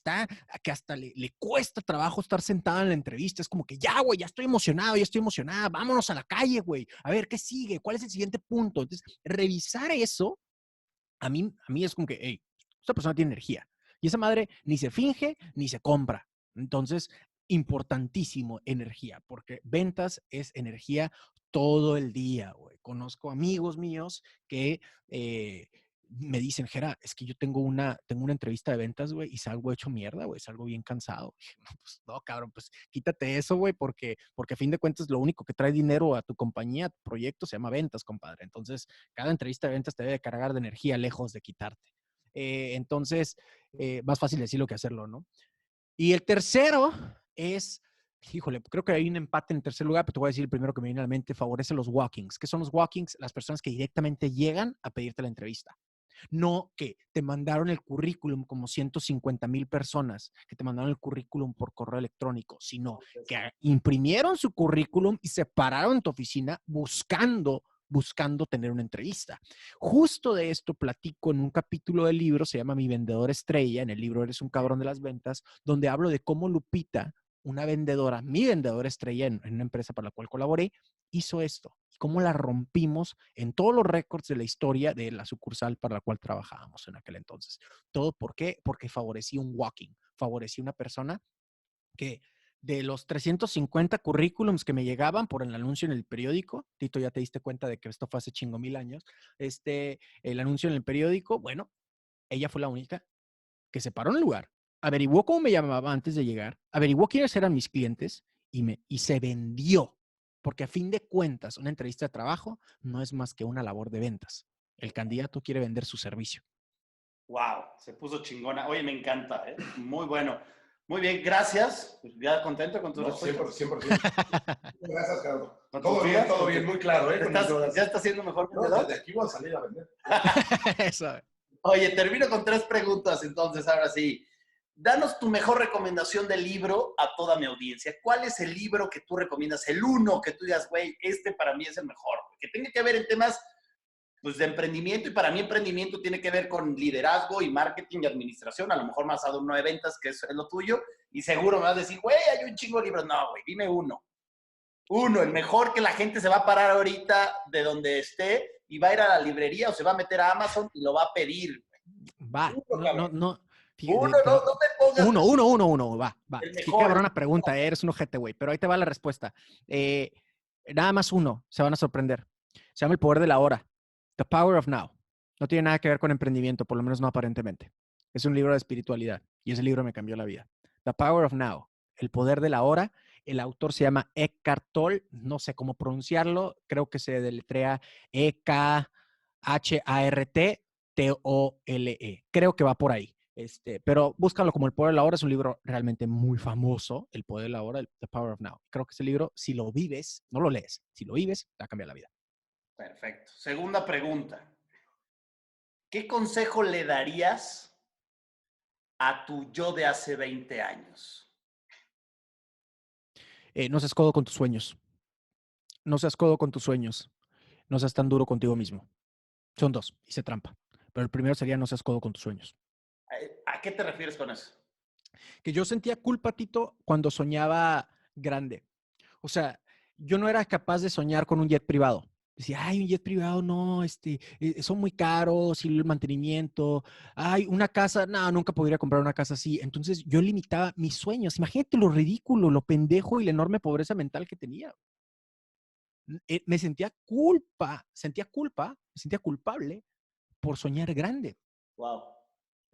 hasta le cuesta trabajo estar sentada en la entrevista. Es como que ya, güey, ya estoy emocionado, ya estoy emocionada. Vámonos a la calle, güey. A ver, ¿qué sigue? ¿Cuál es el siguiente punto? Entonces, revisar eso, a mí es como que, hey, esta persona tiene energía. Y esa madre ni se finge ni se compra. Entonces, importantísimo energía, porque ventas es energía todo el día, güey. Conozco amigos míos que me dicen, Gera, es que yo tengo una entrevista de ventas, güey, y salgo hecho mierda, güey, salgo bien cansado. No, pues, no, cabrón, pues quítate eso, güey, porque a fin de cuentas lo único que trae dinero a tu compañía, a tu proyecto, se llama ventas, compadre. Entonces, cada entrevista de ventas te debe cargar de energía lejos de quitarte. Entonces, más fácil decirlo que hacerlo, ¿no? Y el tercero es, híjole, creo que hay un empate en el tercer lugar, pero te voy a decir el primero que me viene a la mente, favorece los walk-ins. ¿Qué son los walk-ins? Las personas que directamente llegan a pedirte la entrevista. No que te mandaron el currículum como 150,000 personas que te mandaron el currículum por correo electrónico, sino que imprimieron su currículum y se pararon en tu oficina buscando tener una entrevista. Justo de esto platico en un capítulo del libro, se llama Mi Vendedor Estrella, en el libro Eres un cabrón de las ventas, donde hablo de cómo Lupita, una vendedora, mi vendedora estrella en una empresa para la cual colaboré, hizo esto. Y cómo la rompimos en todos los récords de la historia de la sucursal para la cual trabajábamos en aquel entonces. ¿Todo por qué? Porque favorecía un walking, favorecía una persona que de los 350 currículums que me llegaban por el anuncio en el periódico, Tito, ya te diste cuenta de que esto fue hace chingo mil años, el anuncio en el periódico, bueno, ella fue la única que se paró en el lugar, averiguó cómo me llamaba antes de llegar, averiguó quiénes eran mis clientes y se vendió. Porque a fin de cuentas, una entrevista de trabajo no es más que una labor de ventas. El candidato quiere vender su servicio. Wow, se puso chingona. Oye, me encanta, ¿eh? Muy bueno. Muy bien, gracias. Pues ya contento con tu No, respuesta. 100%. Gracias, Gerardo. ¿Con Todo tus bien, dudas? todo bien, muy claro, ¿eh? Con mis dudas. ¿Ya estás siendo mejor No, vendedor? desde aquí voy a salir a vender. Eso. Oye, termino con 3 preguntas, entonces, ahora sí. Danos tu mejor recomendación de libro a toda mi audiencia. ¿Cuál es el libro que tú recomiendas? El uno que tú digas, güey, este para mí es el mejor. Que tenga que ver en temas pues, de emprendimiento, y para mí emprendimiento tiene que ver con liderazgo y marketing y administración, a lo mejor más a uno de ventas, que es lo tuyo, y seguro me vas a decir, güey, hay un chingo de libros. No, güey, dime uno. Uno, el mejor, que la gente se va a parar ahorita de donde esté y va a ir a la librería o se va a meter a Amazon y lo va a pedir. Va. Uno, No, no, cabrón. no. Uno, Fíjate, no, no me pongas uno, va, va. el Qué mejor. cabrona pregunta, eres un ojete, güey. Pero ahí te va la respuesta. Nada más uno, se van a sorprender. Se llama El Poder de la Hora. The Power of Now. No tiene nada que ver con emprendimiento, por lo menos no aparentemente. Es un libro de espiritualidad y ese libro me cambió la vida. The Power of Now. El Poder de la Hora. El autor se llama Eckhart Tolle. No sé cómo pronunciarlo. Creo que se deletrea Echarttole. Creo que va por ahí. Pero búscalo como El Poder de la Hora. Es un libro realmente muy famoso. El Poder de la Hora, The Power of Now. Creo que ese libro, si lo vives, no lo lees. Si lo vives, te va a cambiar la vida. Perfecto. Segunda pregunta. ¿Qué consejo le darías a tu yo de hace 20 años? No seas codo con tus sueños. No seas codo con tus sueños. No seas tan duro contigo mismo. Son dos. Hice trampa. Pero el primero sería no seas codo con tus sueños. ¿A qué te refieres con eso? Que yo sentía culpa, Tito, cuando soñaba grande. O sea, yo no era capaz de soñar con un jet privado. Decía, ay, un jet privado, no, son muy caros y el mantenimiento. Ay, una casa, no, nunca podría comprar una casa así. Entonces yo limitaba mis sueños. Imagínate lo ridículo, lo pendejo y la enorme pobreza mental que tenía. Me sentía culpable por soñar grande. Wow.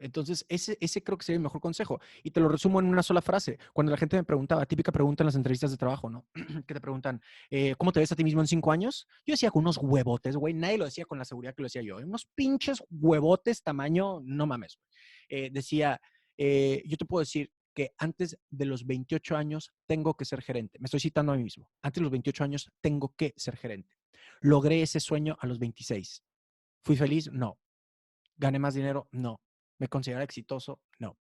Entonces, ese creo que sería el mejor consejo. Y te lo resumo en una sola frase. Cuando la gente me preguntaba, típica pregunta en las entrevistas de trabajo, ¿no? Que te preguntan, ¿cómo te ves a ti mismo en 5 años? Yo decía con unos huevotes, güey. Nadie lo decía con la seguridad que lo decía yo. Unos pinches huevotes tamaño, no mames. Decía, yo te puedo decir que antes de los 28 años tengo que ser gerente. Me estoy citando a mí mismo. Antes de los 28 años tengo que ser gerente. Logré ese sueño a los 26. ¿Fui feliz? No. ¿Gané más dinero? No. ¿Me consideraba exitoso? No.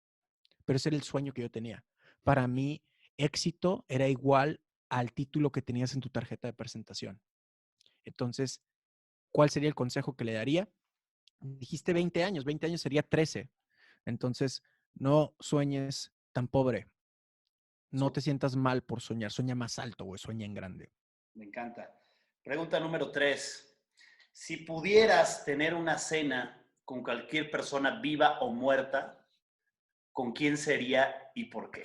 Pero ese era el sueño que yo tenía. Para mí, éxito era igual al título que tenías en tu tarjeta de presentación. Entonces, ¿cuál sería el consejo que le daría? Dijiste 20 años sería 13. Entonces, no sueñes tan pobre. No te sientas mal por soñar. Sueña más alto, güey. Sueña en grande. Me encanta. Pregunta número 3. Si pudieras tener una cena con cualquier persona viva o muerta, ¿con quién sería y por qué?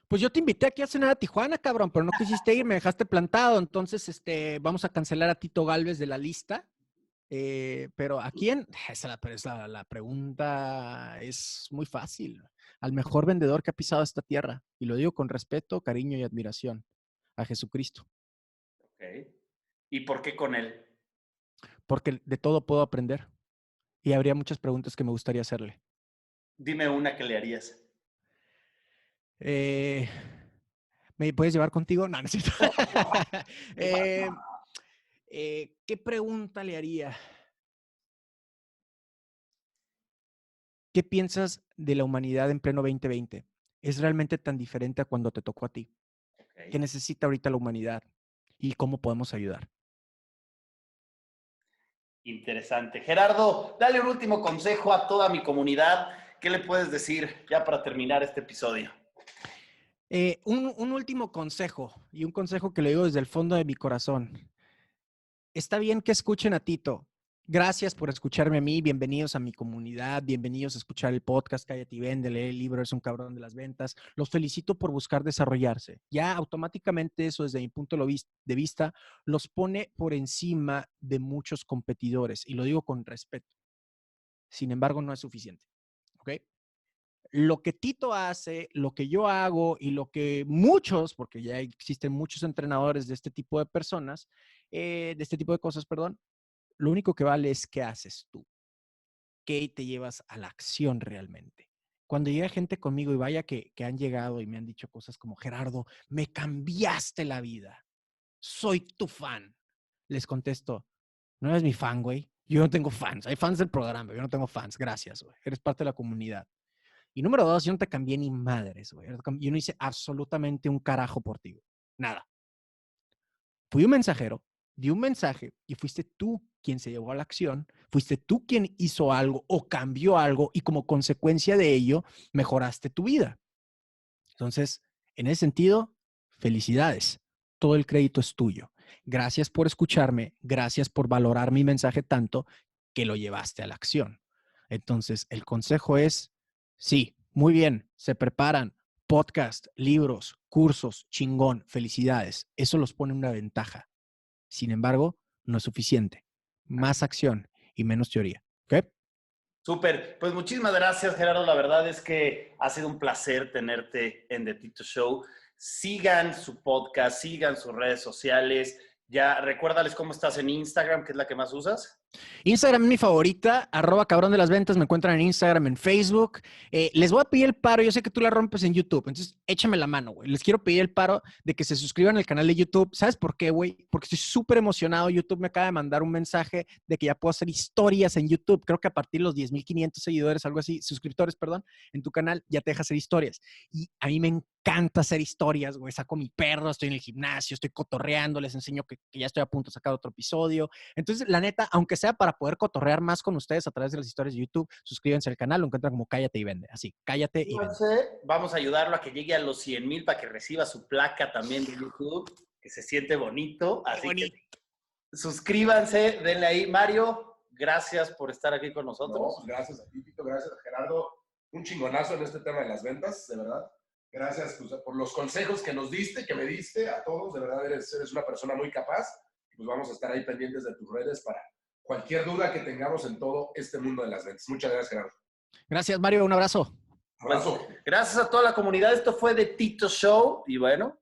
Pues yo te invité aquí a cenar a Tijuana, cabrón, pero no quisiste ir, me dejaste plantado. Entonces, vamos a cancelar a Tito Galvez de la lista. Pero ¿a quién? La pregunta es muy fácil. Al mejor vendedor que ha pisado esta tierra. Y lo digo con respeto, cariño y admiración. A Jesucristo. Okay. ¿Y por qué con él? Porque de todo puedo aprender. Y habría muchas preguntas que me gustaría hacerle. Dime una que le harías. ¿Me puedes llevar contigo? No, necesito. ¿Qué pregunta le haría? ¿Qué piensas de la humanidad en pleno 2020? ¿Es realmente tan diferente a cuando te tocó a ti? Okay. ¿Qué necesita ahorita la humanidad? ¿Y cómo podemos ayudar? Interesante. Gerardo, dale un último consejo a toda mi comunidad. ¿Qué le puedes decir ya para terminar este episodio? Un último consejo, y un consejo que le digo desde el fondo de mi corazón. Está bien que escuchen a Tito. Gracias por escucharme a mí. Bienvenidos a mi comunidad. Bienvenidos a escuchar el podcast Cállate y Vende. Lee el libro, es un cabrón de las ventas. Los felicito por buscar desarrollarse. Ya automáticamente eso, desde mi punto de vista, los pone por encima de muchos competidores. Y lo digo con respeto. Sin embargo, no es suficiente. ¿Ok? Lo que Tito hace, lo que yo hago y lo que muchos, porque ya existen muchos entrenadores de este tipo de personas, de este tipo de cosas, perdón, lo único que vale es qué haces tú, qué te llevas a la acción realmente. Cuando llega gente conmigo y vaya que han llegado y me han dicho cosas como, Gerardo, me cambiaste la vida. soy tu fan. Les contesto, no eres mi fan, güey. Yo no tengo fans. Hay fans del programa, yo no tengo fans. Gracias, güey. Eres parte de la comunidad. Y número 2, yo no te cambié ni madres, güey. Yo no hice absolutamente un carajo por ti, güey. Nada. Fui un mensajero, di un mensaje y fuiste tú quien se llevó a la acción, fuiste tú quien hizo algo o cambió algo y como consecuencia de ello mejoraste tu vida. Entonces, en ese sentido, felicidades. Todo el crédito es tuyo. Gracias por escucharme, gracias por valorar mi mensaje tanto que lo llevaste a la acción. Entonces, el consejo es, sí, muy bien, se preparan podcast, libros, cursos, chingón, felicidades. Eso los pone en una ventaja. Sin embargo, no es suficiente. Más acción y menos teoría. ¿Ok? Súper, pues muchísimas gracias, Gerardo. La verdad es que ha sido un placer tenerte en The Tito Show. Sigan su podcast, sigan sus redes sociales. Ya recuérdales cómo estás en Instagram, que es la que más usas. Instagram es mi favorita, @cabrondelasventas. Me encuentran en Instagram, en Facebook. Les voy a pedir el paro. Yo sé que tú la rompes en YouTube, entonces échame la mano, güey. Les quiero pedir el paro de que se suscriban al canal de YouTube. ¿Sabes por qué, güey? Porque estoy súper emocionado. YouTube me acaba de mandar un mensaje de que ya puedo hacer historias en YouTube. Creo que a partir de los 10,500 seguidores, algo así, suscriptores, perdón, en tu canal, ya te deja hacer historias. Y a mí me encanta hacer historias, güey. Saco mi perro, estoy en el gimnasio, estoy cotorreando, les enseño que ya estoy a punto de sacar otro episodio. Entonces, la neta, aunque sea para poder cotorrear más con ustedes a través de las historias de YouTube, suscríbanse al canal, lo encuentran como Cállate y Vende. Así, Cállate y Vende. Vamos a ayudarlo a que llegue a los 100,000 para que reciba su placa también de YouTube, que se siente bonito. Así bonito. Que suscríbanse, denle ahí. Mario, gracias por estar aquí con nosotros. No, gracias a ti, Tito, gracias a Gerardo. Un chingonazo en este tema de las ventas, de verdad. Gracias pues, por los consejos que nos diste, que me diste a todos. De verdad, eres una persona muy capaz. Pues vamos a estar ahí pendientes de tus redes para cualquier duda que tengamos en todo este mundo de las ventas. Muchas gracias, Gerardo. Gracias, Mario. Un abrazo. Abrazo. Pues, gracias a toda la comunidad. Esto fue The Tito Show. Y bueno,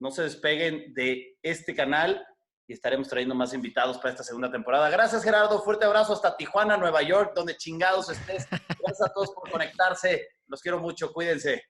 no se despeguen de este canal y estaremos trayendo más invitados para esta segunda temporada. Gracias, Gerardo. Fuerte abrazo hasta Tijuana, Nueva York, donde chingados estés. Gracias a todos por conectarse. Los quiero mucho. Cuídense.